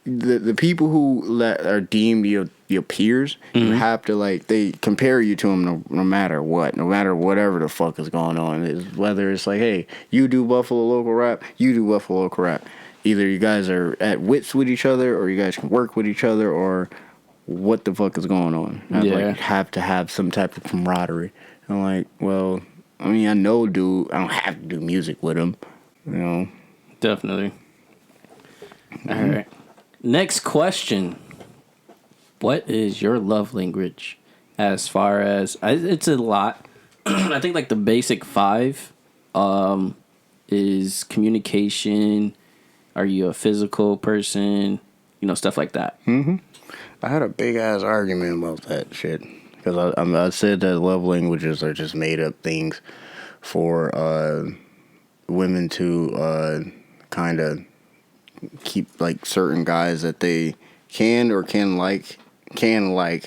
the people who are deemed your peers, you have to like, they compare you to them no matter what, no matter whatever the fuck is going on. Whether it's like, hey, you do Buffalo local rap, you do Buffalo local rap. Either you guys are at wits with each other, or you guys can work with each other, or what the fuck is going on? Like, have to have some type of camaraderie. I'm like, well, I mean, I know, dude, I don't have to do music with him, you know. Definitely. All right. Next question. What is your love language? As far as, it's a lot. I think like the basic 5 is communication. Are you a physical person? You know, stuff like that. Mm-hmm. I had a big-ass argument about that shit. Because I said that love languages are just made-up things for women to kind of keep, like, certain guys that they can like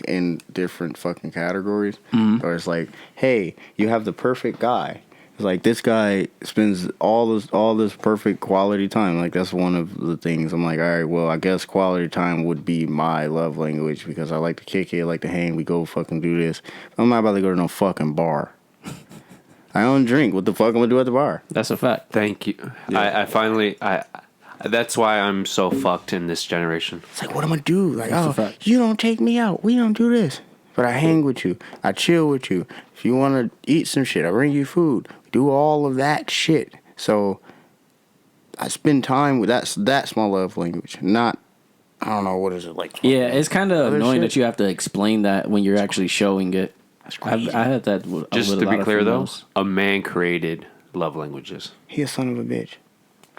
in different fucking categories. Mm-hmm. Or it's like, hey, you have the perfect guy. Like, this guy spends all this perfect quality time. Like, that's one of the things. I'm like, all right, well, I guess quality time would be my love language, because I like to kick it, I like to hang, we go fucking do this. I'm not about to go to no fucking bar. I don't drink. What the fuck am I gonna do at the bar? That's a fact. Thank you. Yeah. I finally that's why I'm so fucked in this generation. It's like, what am I gonna do? Like, you don't take me out. We don't do this. But I hang with you. I chill with you. If you want to eat some shit, I bring you food. Do all of that shit. So I spend time with that's my love language. Not, I don't know, what is it like? Yeah, it's kind of annoying that you have to explain that when you're actually showing it. I had that. Just to be clear, though, a man created love languages. He's a son of a bitch.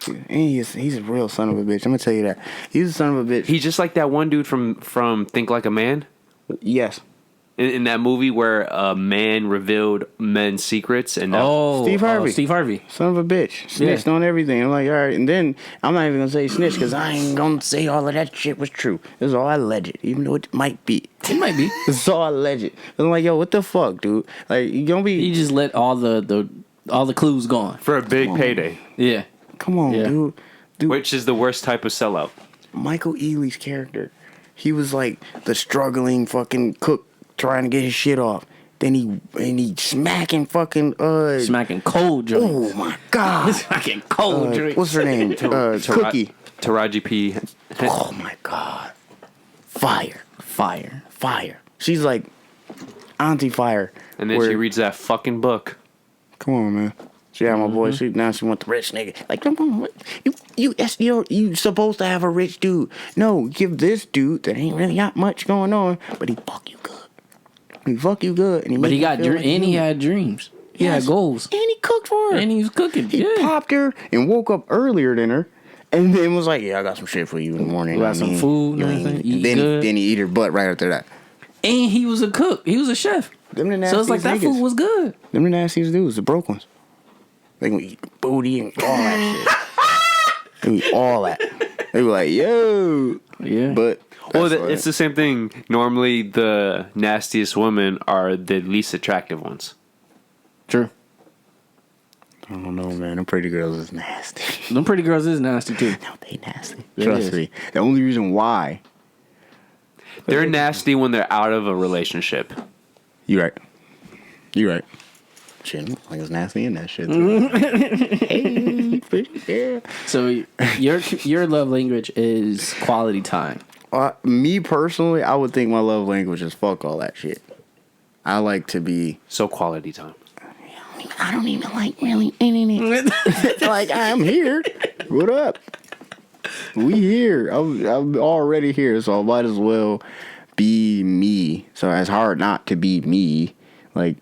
And he's a real son of a bitch. I'm gonna tell you that. He's a son of a bitch. He's just like that one dude from Think Like a Man. Yes. In that movie where a man revealed men's secrets, and Steve Harvey. Steve Harvey, son of a bitch, snitched on everything. I'm like, all right, and then I'm not even gonna say snitch, because I ain't gonna say all of that shit was true. This is all alleged, even though it might be. It might be. It's all alleged. I'm like, yo, what the fuck, dude? Like, you gonna be? You just let all the clues gone for a big payday. Yeah. Come on, dude. Which is the worst type of sellout? Michael Ealy's character, he was like the struggling fucking cook trying to get his shit off. Then he smacking fucking smacking cold drinks. Oh my god. Smacking cold drinks. What's her name? Cookie. Taraji P. Oh my god. Fire. She's like Auntie Fire. And then she reads that fucking book. Come on, man. She had my boy. She want the rich nigga. Like, come on, what? You supposed to have a rich dude. No, give this dude that ain't really got much going on, but he fuck you good. He fuck you good, and he got he had dreams. He had goals, and he cooked for her. And he was cooking. He popped her and woke up earlier than her, and then was like, "Yeah, I got some shit for you in the morning. Got some food, then he eat her butt right after that. And he was a cook. He was a chef. So it's like that food was good. Them the nastiest dudes, the broke ones. They gonna eat booty and all that shit. They eat all that. They were like, yo. Yeah. But it's the same thing. Normally, the nastiest women are the least attractive ones. True. I don't know, man. Them pretty girls is nasty. Them pretty girls is nasty, too. No, they nasty. Trust me. The only reason why. They're nasty when they're out of a relationship. You right. Shit, like it's nasty in that shit too. Hey, pretty girl. So your love language is quality time. Me personally, I would think my love language is fuck all that shit. I like to be quality time. I don't even like really like I'm here. What up? We here. I'm already here, so I might as well be me. So it's hard not to be me. Like.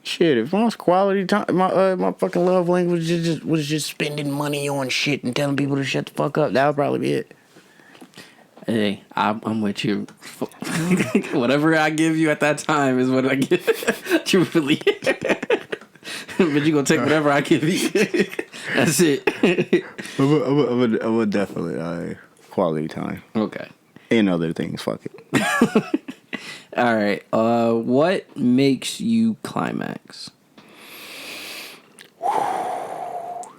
Shit, if my quality time, my fucking love language was just spending money on shit and telling people to shut the fuck up, that would probably be it. Hey, I'm with you. Whatever I give you at that time is what I give. Truthfully. But you gonna take whatever I give you. That's it. I would definitely quality time. Okay. And other things, fuck it. All right. What makes you climax?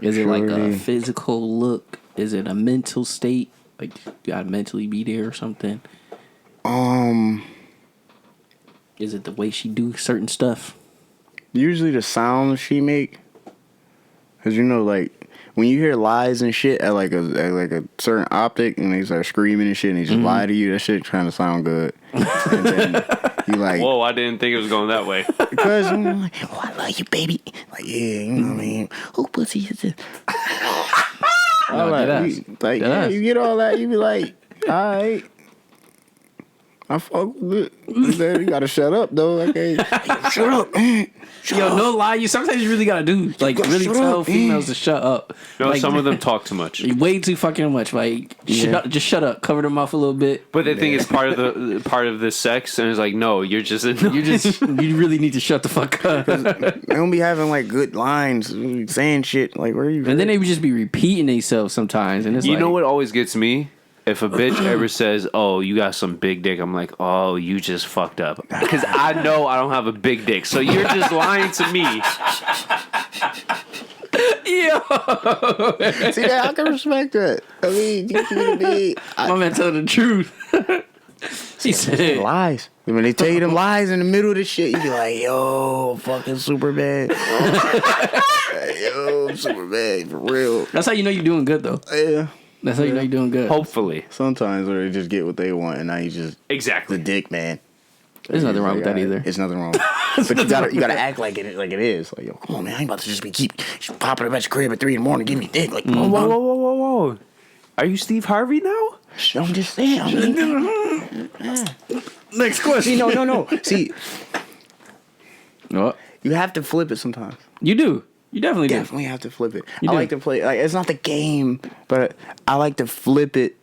Is it like a physical look? Is it a mental state? Like you gotta mentally be there or something? Is it the way she do certain stuff? Usually the sounds she make. Cause like when you hear lies and shit at like a certain optic and they start screaming and shit and they just lie to you, that shit trying to sound good. And then you like, whoa, I didn't think it was going that way. Because I'm like, oh, I love you, baby. Like, yeah, you know what I mean? Who pussy is this? You get all that, you be like, all right. I fuck with it. You gotta shut up, though. Okay, shut up, man. No lie. Sometimes you really gotta do really tell females to shut up. No, some of them talk too much. Way too fucking much. Like, just shut up. Cover their mouth a little bit. But they think it's part of the sex, and it's like, no, you're just you really need to shut the fuck up. They don't be having like good lines, saying shit like, where are you? And then they would just be repeating themselves sometimes, and it's know what always gets me. If a bitch ever says, "Oh, you got some big dick," I'm like, "Oh, you just fucked up," because I know I don't have a big dick, so you're just lying to me. Yo, see that? I can respect that. I mean, my man told the truth. He said lies. When they tell you them lies in the middle of the shit, you be like, "Yo, fucking super bad." Yo, super bad for real. That's how you know you're doing good, though. Yeah. That's how you know you're doing good. Hopefully. Sometimes where they just get what they want and now you just exactly the dick man. There's nothing wrong with that either. There's nothing wrong. But you gotta act like it is. Like, yo, come on, man, I ain't about to just be popping up at your crib at 3 a.m. give me dick. Like, whoa. Are you Steve Harvey now? I'm just saying. Next question. See, no. See, what? You have to flip it sometimes. You do. You definitely have to flip it. I like to play like it's not the game, but I like to flip it.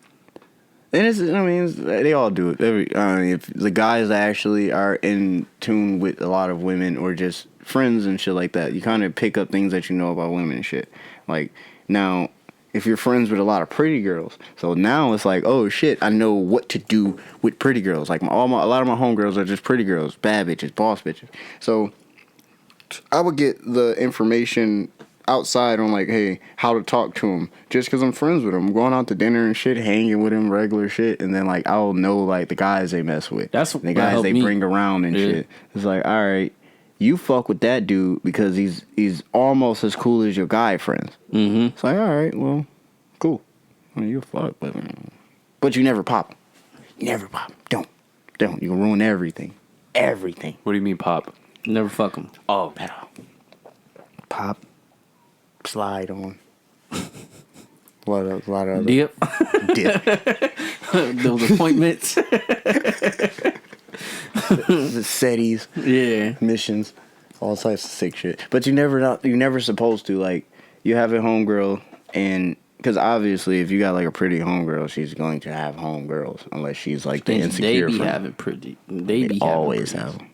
And they all do it. If the guys actually are in tune with a lot of women or just friends and shit like that, you kind of pick up things that you know about women and shit. Like now, if you're friends with a lot of pretty girls, so now it's like, oh shit, I know what to do with pretty girls. Like a lot of my homegirls are just pretty girls, bad bitches, boss bitches. So I would get the information outside on like, hey, how to talk to them, just because I'm friends with them. I'm going out to dinner and shit, hanging with them, regular shit, and then like I'll know like the guys they mess with, the guys they bring around and shit. It's like, all right, you fuck with that dude because he's almost as cool as your guy friends. Mm-hmm. It's like, all right, well, cool. I mean, you fuck, but you never pop. You never pop. Don't. You can ruin everything. Everything. What do you mean pop? Never fuck them. Oh, Pedal. Pop. Slide on. A lot of other. Dip. Dip. Those appointments. The SETIs. Yeah. Missions. All types of sick shit. But you never supposed to, like, you have a homegirl, and because obviously if you got like a pretty homegirl, she's going to have homegirls unless she's like the insecure. They be having pretty. They be always having have them.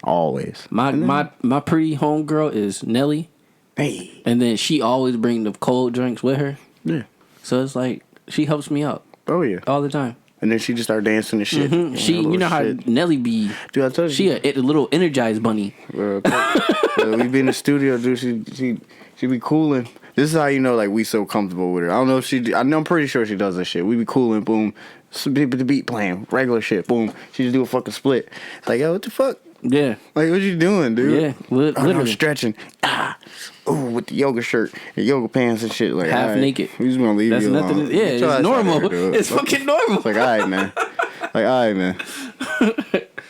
Always. My pretty homegirl is Nelly. Hey. And then she always bring the cold drinks with her. Yeah. So it's like she helps me out. Oh yeah. All the time. And then she just started dancing and shit. Mm-hmm. She, you know how Nelly be. Dude, I told you. She a little energized bunny. We be in the studio, dude. She be cooling. This is how you know, like, we so comfortable with her. I don't know if I'm pretty sure she does that shit. We be cooling, boom, the beat playing, regular shit, boom. She just do a fucking split. Like, yo, what the fuck? Yeah. Like, what you doing, dude? Yeah, literally. I'm stretching. Ooh, with the yoga shirt and yoga pants and shit. Like, half right, naked. We just gonna leave That's you nothing. alone. It's normal. It's fucking normal. Like, all right, man.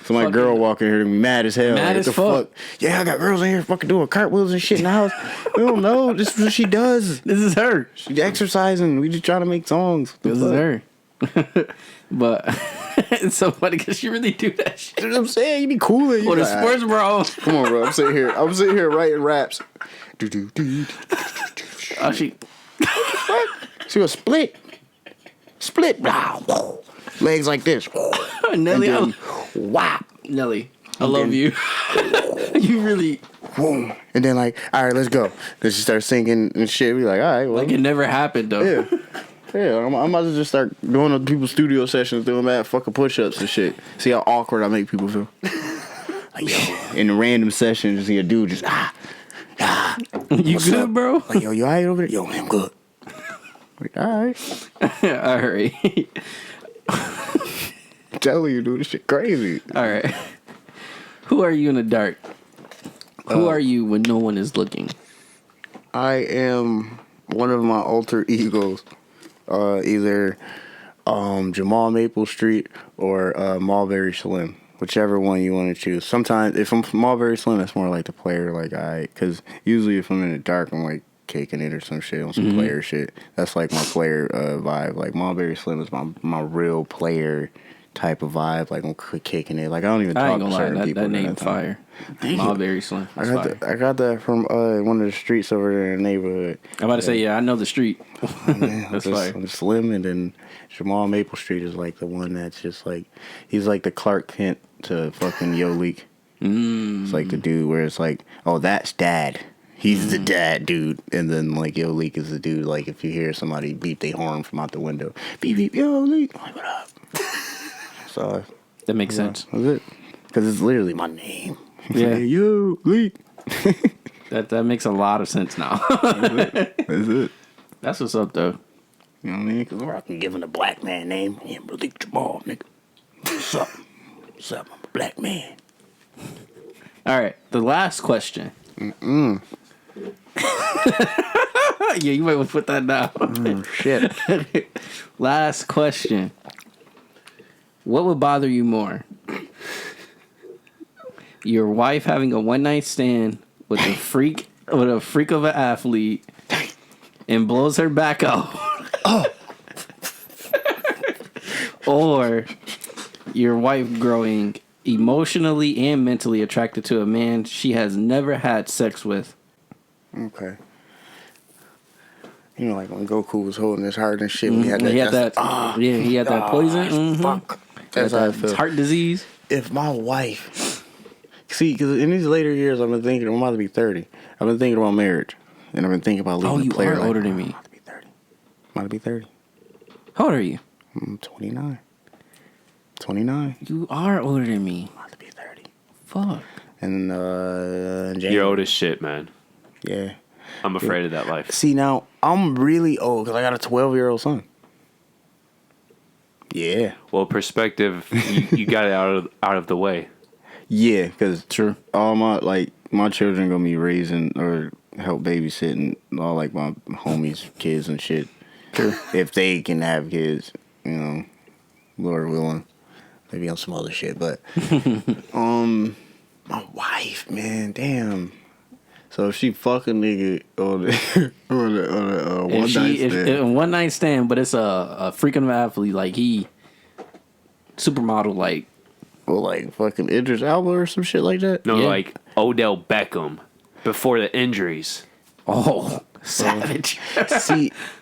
So my girl walking here mad as hell. Mad like, as the fuck. Yeah, I got girls in here fucking doing cartwheels and shit in the house. We don't know. This is what she does. This is her. She's exercising. We just trying to make songs. This is her. But it's so funny because she really do that shit. You know what I'm saying? You be cooling. Or the sports bro. Come on, bro. I'm sitting here writing raps. Oh, she was split. Legs like this. Nelly, and then, wow. Nelly, I love you. You really. Boom. And then like, all right, let's go. Then she starts singing and shit. We like, all right, well. Like it never happened though. Yeah. Yeah, I'm about to just start going to people's studio sessions doing mad fucking push-ups and shit. See how awkward I make people feel. Like, yo, in a random session, just see a dude just, You good, up? bro? Like, yo, you all right over there? Yo, I'm good. Like, all right. All right. I'm telling you, dude, this shit crazy. All right. Who are you in the dark? Who are you when no one is looking? I am one of my alter egos. Either Jamal Maple Street or Mulberry Slim, whichever one you want to choose. Sometimes if I'm Mulberry Slim, that's more like the player, like because usually if I'm in the dark, I'm like caking it or some shit on some player shit. That's like my player vibe. Like Mulberry Slim is my real player type of vibe. Like I'm kicking it. Like I don't even talk to certain people. That name fire. Mulberry Slim. I got that from one of the streets over there in the neighborhood. I'm about to say, yeah, I know the street. That's fire. Slim, and then Jamal Maple Street is like the one that's just like, he's like the Clark Kent to fucking Yo Leek. It's like the dude where it's like, oh, that's dad. He's the dad dude. And then like Yo Leek is the dude, like if you hear somebody beep their horn from out the window, beep beep, Yo Leek, like, what up? So That makes sense. That's it. Because it's literally my name. Yeah. Yo Leek. That makes a lot of sense now. That's it. That's what's up, though. You know what I mean? Because I can give him a black man name. Yeah, Leek Jamaal, nigga. What's up? What's up? I'm a black man. All right. The last question. Yeah, you might want to put that down. Shit. Last question. What would bother you more? Your wife having a one-night stand with a freak of an athlete and blows her back out. Or your wife growing emotionally and mentally attracted to a man she has never had sex with. Okay. You know, like when Goku was holding his heart and shit, he had he had that poison. Mm-hmm. Fuck. That's how I feel. Heart disease. If my wife, see, because in these later years, I've been thinking I'm about to be 30. I've been thinking about marriage, and I've been thinking about leaving the player. Oh, you are older than me. I'm about to be 30. I'm about to be 30. How old are you? I'm 29. 29. You are older than me. I'm about to be 30. Fuck. And January. You're old as shit, man. Yeah. I'm afraid of that life. See, now, I'm really old because I got a 12-year-old son. Yeah. Well, perspective, you got it out of the way. Yeah, because True. all my children gonna be raising or help babysitting all like my homies' kids and shit. True. If they can have kids, you know, Lord willing, maybe on some other shit. But My wife, man, damn. So if she fuck a nigga on a one night stand, if one night stand, but it's a freaking athlete, like he supermodel, like or like fucking Idris Elba or some shit like that. No, Yeah. like Odell Beckham before the injuries. oh savage. But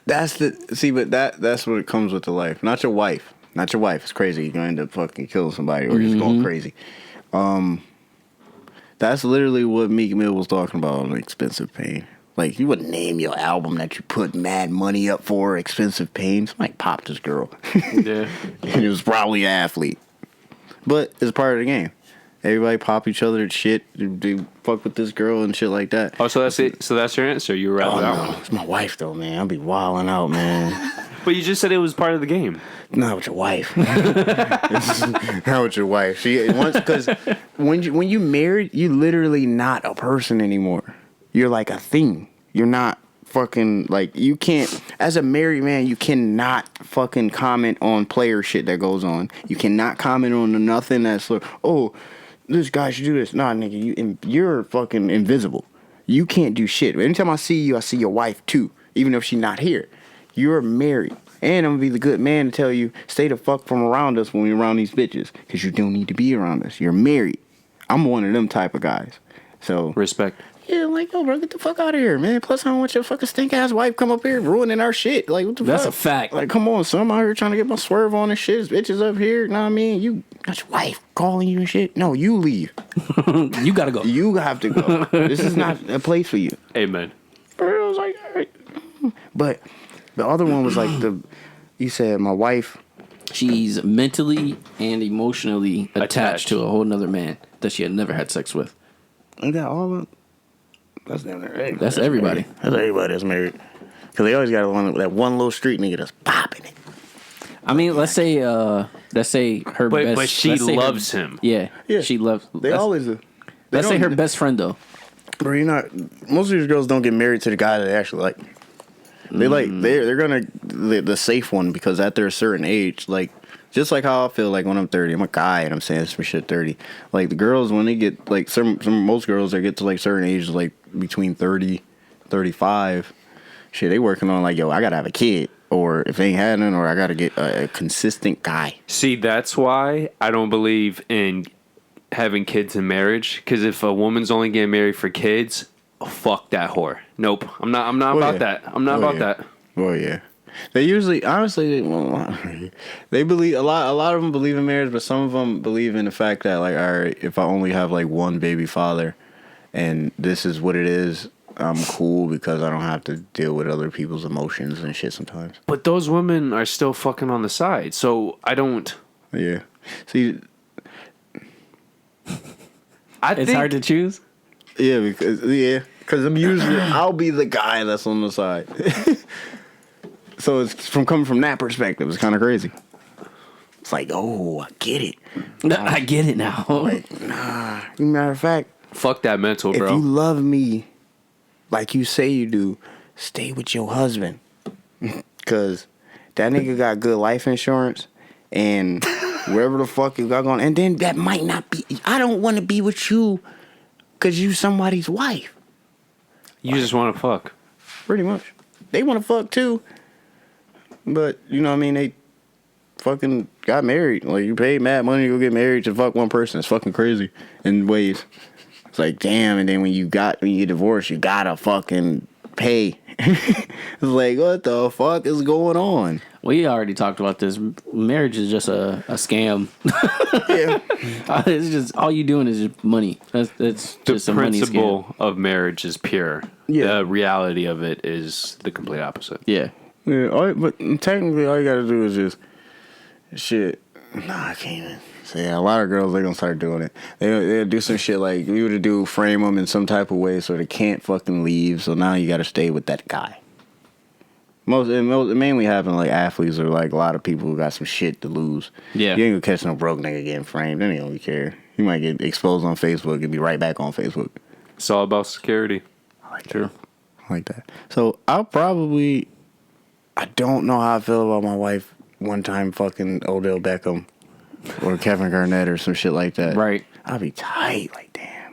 that's what it comes with the life. Not your wife. Not your wife. It's crazy. You're gonna end up fucking killing somebody or just going crazy. That's literally what Meek Mill was talking about on Expensive Pain. Like, you wouldn't name your album that you put mad money up for Expensive Pain. Somebody popped this girl. Yeah. And it was probably an athlete. But it's part of the game. Everybody pop each other and shit. They fuck with this girl and shit like that. Oh, so that's it. So that's your answer. You were out that one. It's my wife, though, man. I'll be wilding out, man. But you just said it was part of the game. Not with your wife. Not with your wife. Because when you married, you literally not a person anymore. You're like a thing. You're not fucking like you can't. As a married man, you cannot fucking comment on player shit that goes on. You cannot comment on nothing that's like, oh, this guy should do this. Nah, nigga, you're fucking invisible. You can't do shit. Anytime I see you, I see your wife too, even if she's not here. You're married. And I'm gonna be the good man to tell you, stay the fuck from around us when we're around these bitches. Because you don't need to be around us. You're married. I'm one of them type of guys. So Respect. yeah, I'm like, yo, bro, get the fuck out of here, man. Plus, I don't want your fucking stink ass wife come up here ruining our shit. Like, what the fuck? That's a fact. Like, come on, son. I'm out here trying to get my swerve on and shit. This bitches up here. Know what I mean? You got your wife calling you and shit. No, you leave. You gotta go. You have to go. This is not a place for you. Amen. Bro, I was like, all right. But the other one was like you said my wife. She's mentally and emotionally attached to a whole nother man that she had never had sex with. Ain't that all of That's damn near everybody. That's everybody. That's everybody that's married. Because they always got that one little street nigga that's popping it. I mean, let's say her best. But she let's say loves him. Yeah, Yeah. she loves. They always do. Let's say her best friend though. Bro, you're not. Most of these girls don't get married to the guy that they actually like. They they're gonna the safe one because at their certain age, like just like how I feel like when I'm 30, I'm a guy and I'm saying some shit 30. Like the girls when they get like most girls that get to like certain ages, like between 30, 35, shit, they working on like, yo, I gotta have a kid, or if they ain't had none, or I gotta get a consistent guy. See, that's why I don't believe in having kids in marriage. Because if a woman's only getting married for kids, fuck that whore. Nope, I'm not about that. I'm not about that. Oh yeah. They usually, honestly, they believe a lot of them believe in marriage, but some of them believe in the fact that like, all right, if I only have like one baby father, and this is what it is, I'm cool because I don't have to deal with other people's emotions and shit sometimes. But those women are still fucking on the side, so I don't. Yeah. See, It's hard to choose. yeah, because I'm usually I'll be the guy that's on the side. So it's coming from that perspective. It's kind of crazy. It's like, oh, I get it. I get it now. Like, nah. Matter of fact, Fuck that mental, if bro. you love me like you say you do, stay with your husband. Because that nigga got good life insurance and wherever the fuck you got going. And then that might not be. I don't want to be with you because you somebody's wife. You just want to fuck. Pretty much. They want to fuck too. But, you know what I mean? They fucking got married. Like, you paid mad money to go get married to fuck one person. It's fucking crazy in ways. It's like, damn. And then when you get divorced, you gotta fucking pay. It's like, what the fuck is going on? We already talked about this. Marriage is just a scam. Yeah. It's just all you doing is just money. That's just The a money scam. principle of marriage is pure. Yeah. The reality of it is the complete opposite. Yeah. Yeah, but technically all you gotta do is just shit. Nah, I can't even. So yeah, a lot of girls, they're gonna start doing it. They'll do some shit like we would do, frame them in some type of way so they can't fucking leave. So now you gotta stay with that guy. It mainly happen like athletes or like a lot of people who got some shit to lose. Yeah. You ain't gonna catch no broke nigga getting framed. They don't really care. You might get exposed on Facebook and be right back on Facebook. It's all about security. I like that. I like that. So I don't know how I feel about my wife one time fucking Odell Beckham or Kevin Garnett or some shit like that. Right. I'll be tight. Like, damn.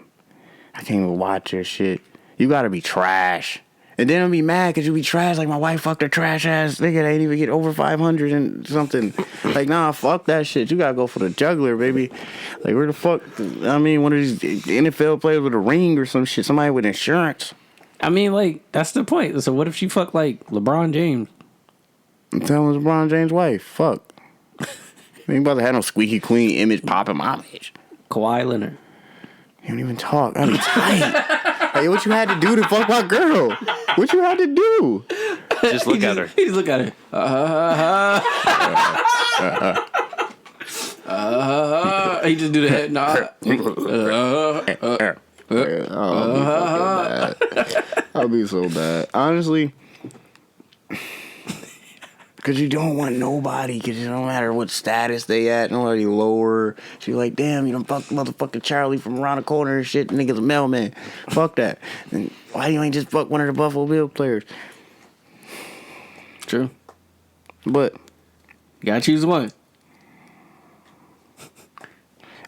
I can't even watch your shit. You gotta be trash. And then I'll be mad because you be trash. Like, my wife fucked a trash ass nigga. They ain't even get over 500 and something. Like, nah, fuck that shit. You gotta go for the juggler, baby. Like, where the fuck? I mean, one of these NFL players with a ring or some shit. Somebody with insurance. I mean, like, that's the point. So what if she fucked, like, LeBron James? I'm telling LeBron James' wife. Fuck. You ain't about to have no squeaky clean image popping my bitch. Kawhi Leonard. You don't even talk. I'm tight. Like, what you had to do to fuck my girl? What you had to do? Just look at her. He just look at her. He just do the head nod. I'll be so bad. Honestly, because you don't want nobody, because it don't matter what status they at, nobody lower. So you're like, damn, you done fucked motherfucking Charlie from around the corner and shit. The nigga's a mailman. Fuck that. And why you ain't just fuck one of the Buffalo Bills players? True. But You gotta choose one.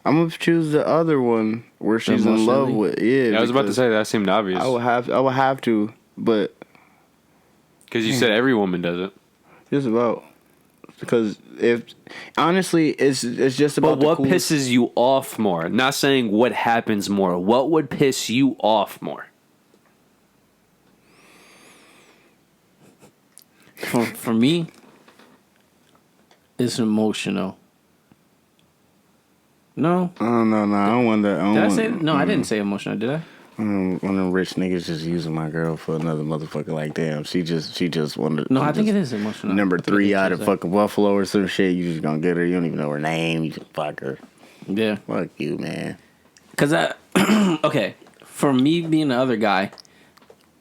I'm gonna choose the other one where she's in love with. Yeah, I was about to say that seemed obvious. I would have to, but because you said every woman does it. just about because if honestly, it's just about. But what pisses you off more? Not saying what happens more. What would piss you off more? For me, it's emotional. No. No. I don't want that. Did I say no? I didn't say emotional. Did I? One of them rich niggas just using my girl for another motherfucker. Like, damn, she just wanted. No, I think it is emotional. Number 3 out of fucking Buffalo or some shit. You just gonna get her. You don't even know her name. You just fuck her. Yeah. Fuck you, man. Cause okay, for me being the other guy,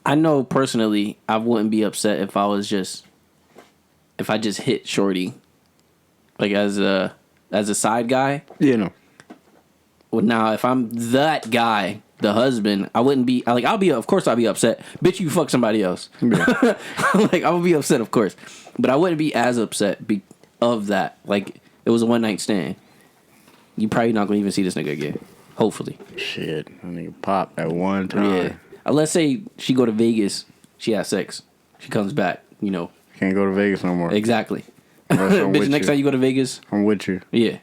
I know personally I wouldn't be upset if I just hit Shorty, like as a side guy. You know. Well, now if I'm that guy, the husband, I wouldn't be like of course I'll be upset. Bitch, you fuck somebody else. Yeah. Like I would be upset, of course, but I wouldn't be as upset of that. Like it was a one night stand. You probably not gonna even see this nigga again. Hopefully. Shit, I nigga pop at one time. Yeah. Let's say she go to Vegas, she has sex, she comes back. You know. Can't go to Vegas no more. Exactly. Bitch, next time you go to Vegas, I'm with you. Yeah.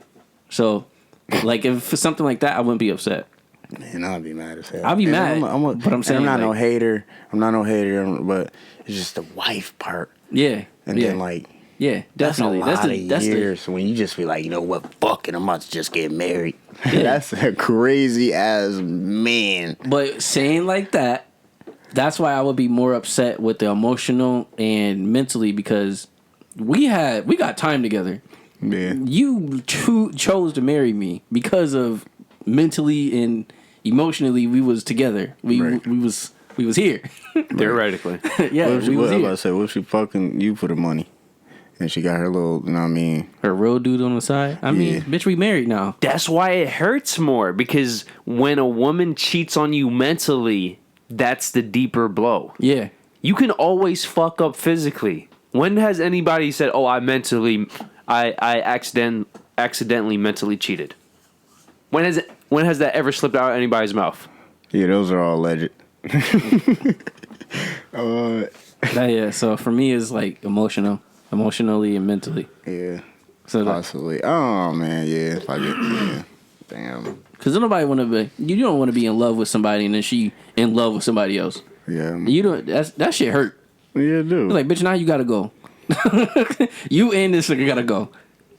So, like, if it's something like that, I wouldn't be upset. Man, I'd be mad as hell. I'll be mad. But I'm saying, I'm not no hater. I'm not no hater. But it's just the wife part. Yeah. And then like. Yeah, definitely. That's a lot of years. So when you just be like, you know what, fuck it, I'm about to just get married. Yeah. That's a crazy ass man. But saying like that, that's why I would be more upset with the emotional and mentally because we got time together. Yeah. You chose to marry me because of mentally and emotionally we was together. We was here. Theoretically. Yeah, we was here. I was about to say, what if she fucking you for the money? And she got her little, you know what I mean? Her real dude on the side? I mean, bitch, we married now. That's why it hurts more. Because when a woman cheats on you mentally, that's the deeper blow. Yeah. You can always fuck up physically. When has anybody said, oh, I accidentally mentally cheated? When has that ever slipped out of anybody's mouth? Yeah, those are all alleged. Yeah, so for me, it's like emotionally and mentally. Yeah, so possibly. Oh man, yeah. If I get, yeah, damn. Because nobody want to be. You don't want to be in love with somebody and then she in love with somebody else. Yeah, you don't. That shit hurt. Yeah, dude. Like, bitch, now you gotta go. You and this nigga gotta go.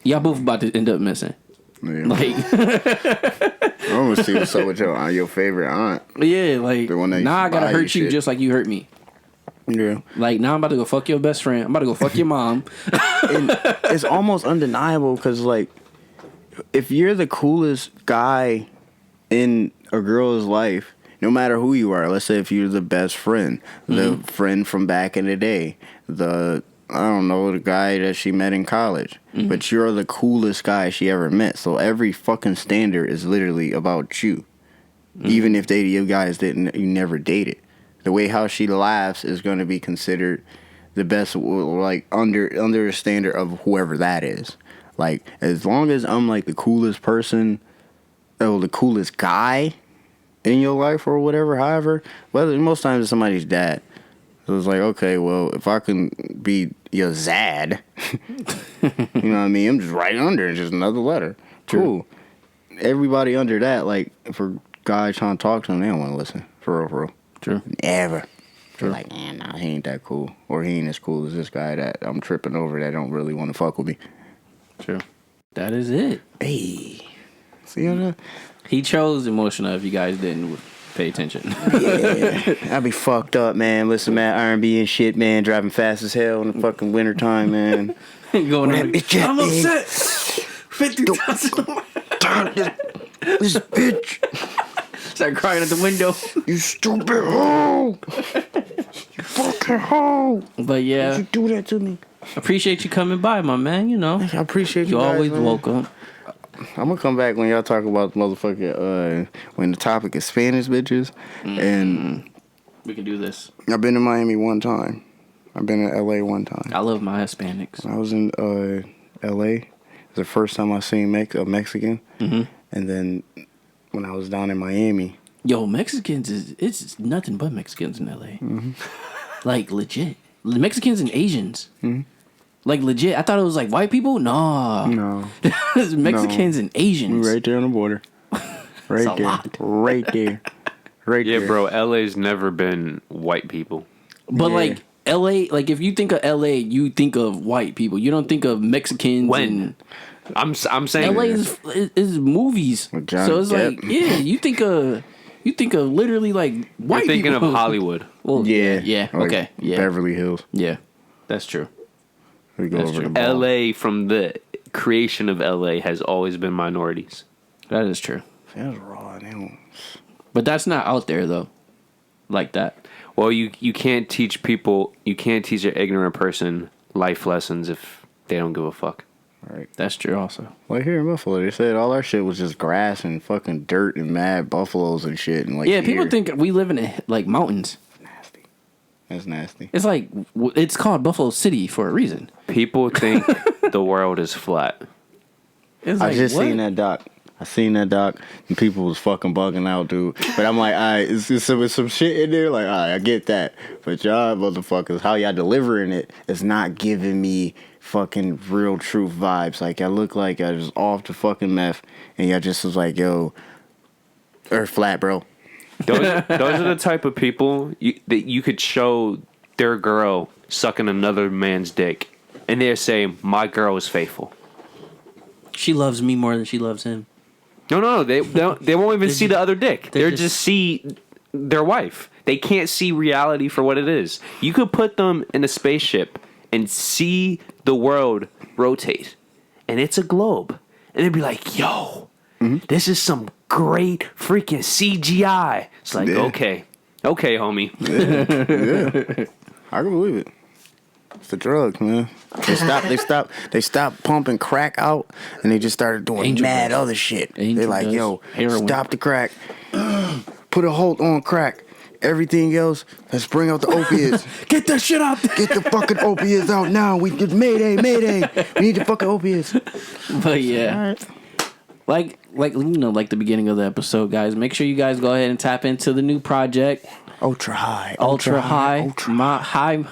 Y'all both about to end up missing. Yeah. Like, I want to see what's up with your favorite aunt. Yeah, like now I gotta hurt you just like you hurt me. Yeah. Like now I'm about to go fuck your best friend. I'm about to go fuck your mom. And it's almost undeniable because like if you're the coolest guy in a girl's life, no matter who you are, let's say if you're the best friend, the friend from back in the day, the guy that she met in college, but you're the coolest guy she ever met. So every fucking standard is literally about you, even if you guys you never dated. The way how she laughs is going to be considered the best, like under the standard of whoever that is. Like as long as I'm like the coolest person, or the coolest guy, in your life or whatever, however, whether most times it's somebody's dad. So it's like, okay, well, if I can be your Zad, you know what I mean? I'm just right under it, just another letter. Cool. Everybody under that, like, for guys trying to talk to them, they don't want to listen. For real, for real. True. Never. They're like, nah, he ain't that cool. Or he ain't as cool as this guy that I'm tripping over that don't really want to fuck with me. True. That is it. Hey. See how that? He chose emotional if you guys didn't pay attention. Yeah. I be fucked up, man. Listen, man, R&B and shit, man. Driving fast as hell in the fucking wintertime, man. Going I'm upset. 50,000. This bitch. Start crying at the window. You stupid hoe. You fucking hoe. But yeah. Why'd you do that to me? Appreciate you coming by, my man. You know. I appreciate you You're guys, always man. welcome. I'm gonna come back when y'all talk about motherfucking when the topic is Spanish bitches. And we can do this. I've been to Miami one time. I've been to LA one time. I love my Hispanics. I was in LA. It was the first time I seen a Mexican. Mm-hmm. And then when I was down in Miami. Yo, Mexicans it's nothing but Mexicans in LA. Mm-hmm. Like legit. Mexicans and Asians. Mm-hmm. Like legit. I thought it was like white people. No. It's Mexicans and Asians. Right there on the border. Right That's there. a lot. Right there. Right there. Yeah, bro. LA's never been white people. But like LA, like if you think of LA, you think of white people. You don't think of Mexicans. When? I'm saying LA is movies. So it's like, yeah, you think of literally like white You're thinking people. of Hollywood. Well, yeah, Like okay, yeah, Beverly Hills. yeah, that's true. We go That's over true. the ball. LA, from the creation of LA, has always been minorities. That is true. That's raw. They don't. But that's not out there though, like that. Well, you can't teach people, you can't teach an ignorant person life lessons if they don't give a fuck. Right. That's true also. Well, here in Buffalo, they said all our shit was just grass and fucking dirt and mad buffaloes and shit. And like, Yeah, people think we live in like mountains. nasty. That's nasty. It's like it's called Buffalo City for a reason. People think the world is flat. It's I like, just what? seen that doc. And people was fucking bugging out, dude. But I'm like, all right, it's some shit in there. Like, all right, I get that. But y'all motherfuckers, how y'all delivering it is not giving me fucking real truth vibes. Like, I look like I was off the fucking meth, and y'all just was like, yo, Earth flat, bro. Those are the type of people that you could show their girl sucking another man's dick, and they're saying, my girl is faithful. She loves me more than she loves him. No, they won't even see the other dick. They just see their wife. They can't see reality for what it is. You could put them in a spaceship and see the world rotate, and it's a globe, and they'd be like, yo, this is some great freaking CGI. It's like, okay, homie. Yeah. I can believe it. It's the drugs, man. They stopped pumping crack out, and they just started doing Angel mad dust. other shit. Angel They're like, dust, yo, heroin. stop the crack. Put a halt on crack. Everything else, let's bring out the opiates. Get that shit out there. Get the fucking opiates out now. We get mayday. We need the fucking opiates. But yeah. Like like the beginning of the episode, guys. Make sure you guys go ahead and tap into the new project. Ultra high. Mile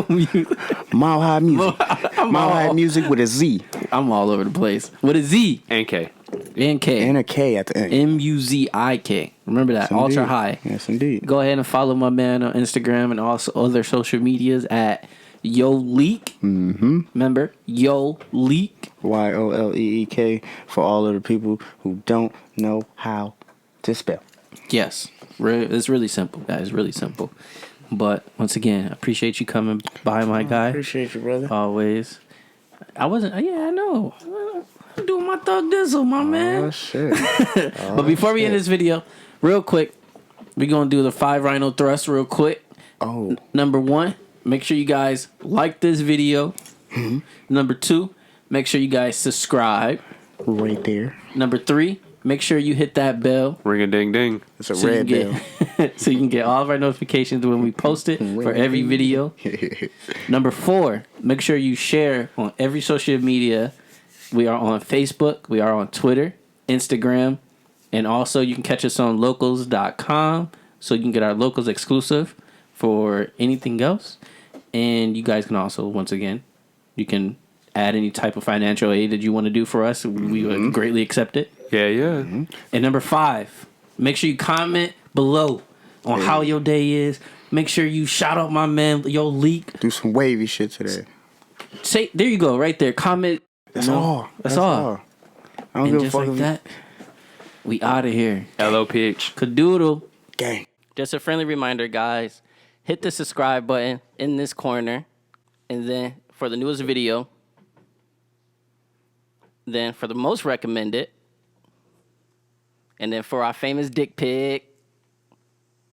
music. Mile high music. Mile high music with a Z. I'm all over the place. With a Z And K. and K. And a K at the end. MUZIK. Remember that. Yes, Ultra indeed. high. Yes, indeed. Go ahead and follow my man on Instagram and also other social medias at Leek. Mm-hmm. Remember, Leek. YOLEEK for all of the people who don't know how to spell. Yes. It's really simple, guys. Really simple. But once again, I appreciate you coming by, my guy. Appreciate you, brother. Always. I wasn't. Yeah, I know. I'm doing my thug dizzle, my man. Oh, shit. But before we end this video, real quick, we're going to do the 5 rhino thrust real quick. Oh. Number 1, make sure you guys like this video. Mm-hmm. Number 2, make sure you guys subscribe. Right there. Number 3, make sure you hit that bell. Ring a ding ding. It's a So you red can bell. get, so you can get all of our notifications when we post it for every video. Number 4, make sure you share on every social media. We are on Facebook. We are on Twitter, Instagram, And also, you can catch us on locals.com, so you can get our locals exclusive for anything else. And you guys can also, once again, you can add any type of financial aid that you want to do for us. We would greatly accept it. Yeah. And number 5, make sure you comment below on how your day is. Make sure you shout out my man, yo, Leek. Do some wavy shit today. Say, there you go, right there. Comment. That's all. That's all. I don't And give a just fuck like that, we out of here. LOPH. Cadoodle. Gang. Just a friendly reminder, guys. Hit the subscribe button in this corner. And then for the newest video. Then for the most recommended. And then for our famous dick pic.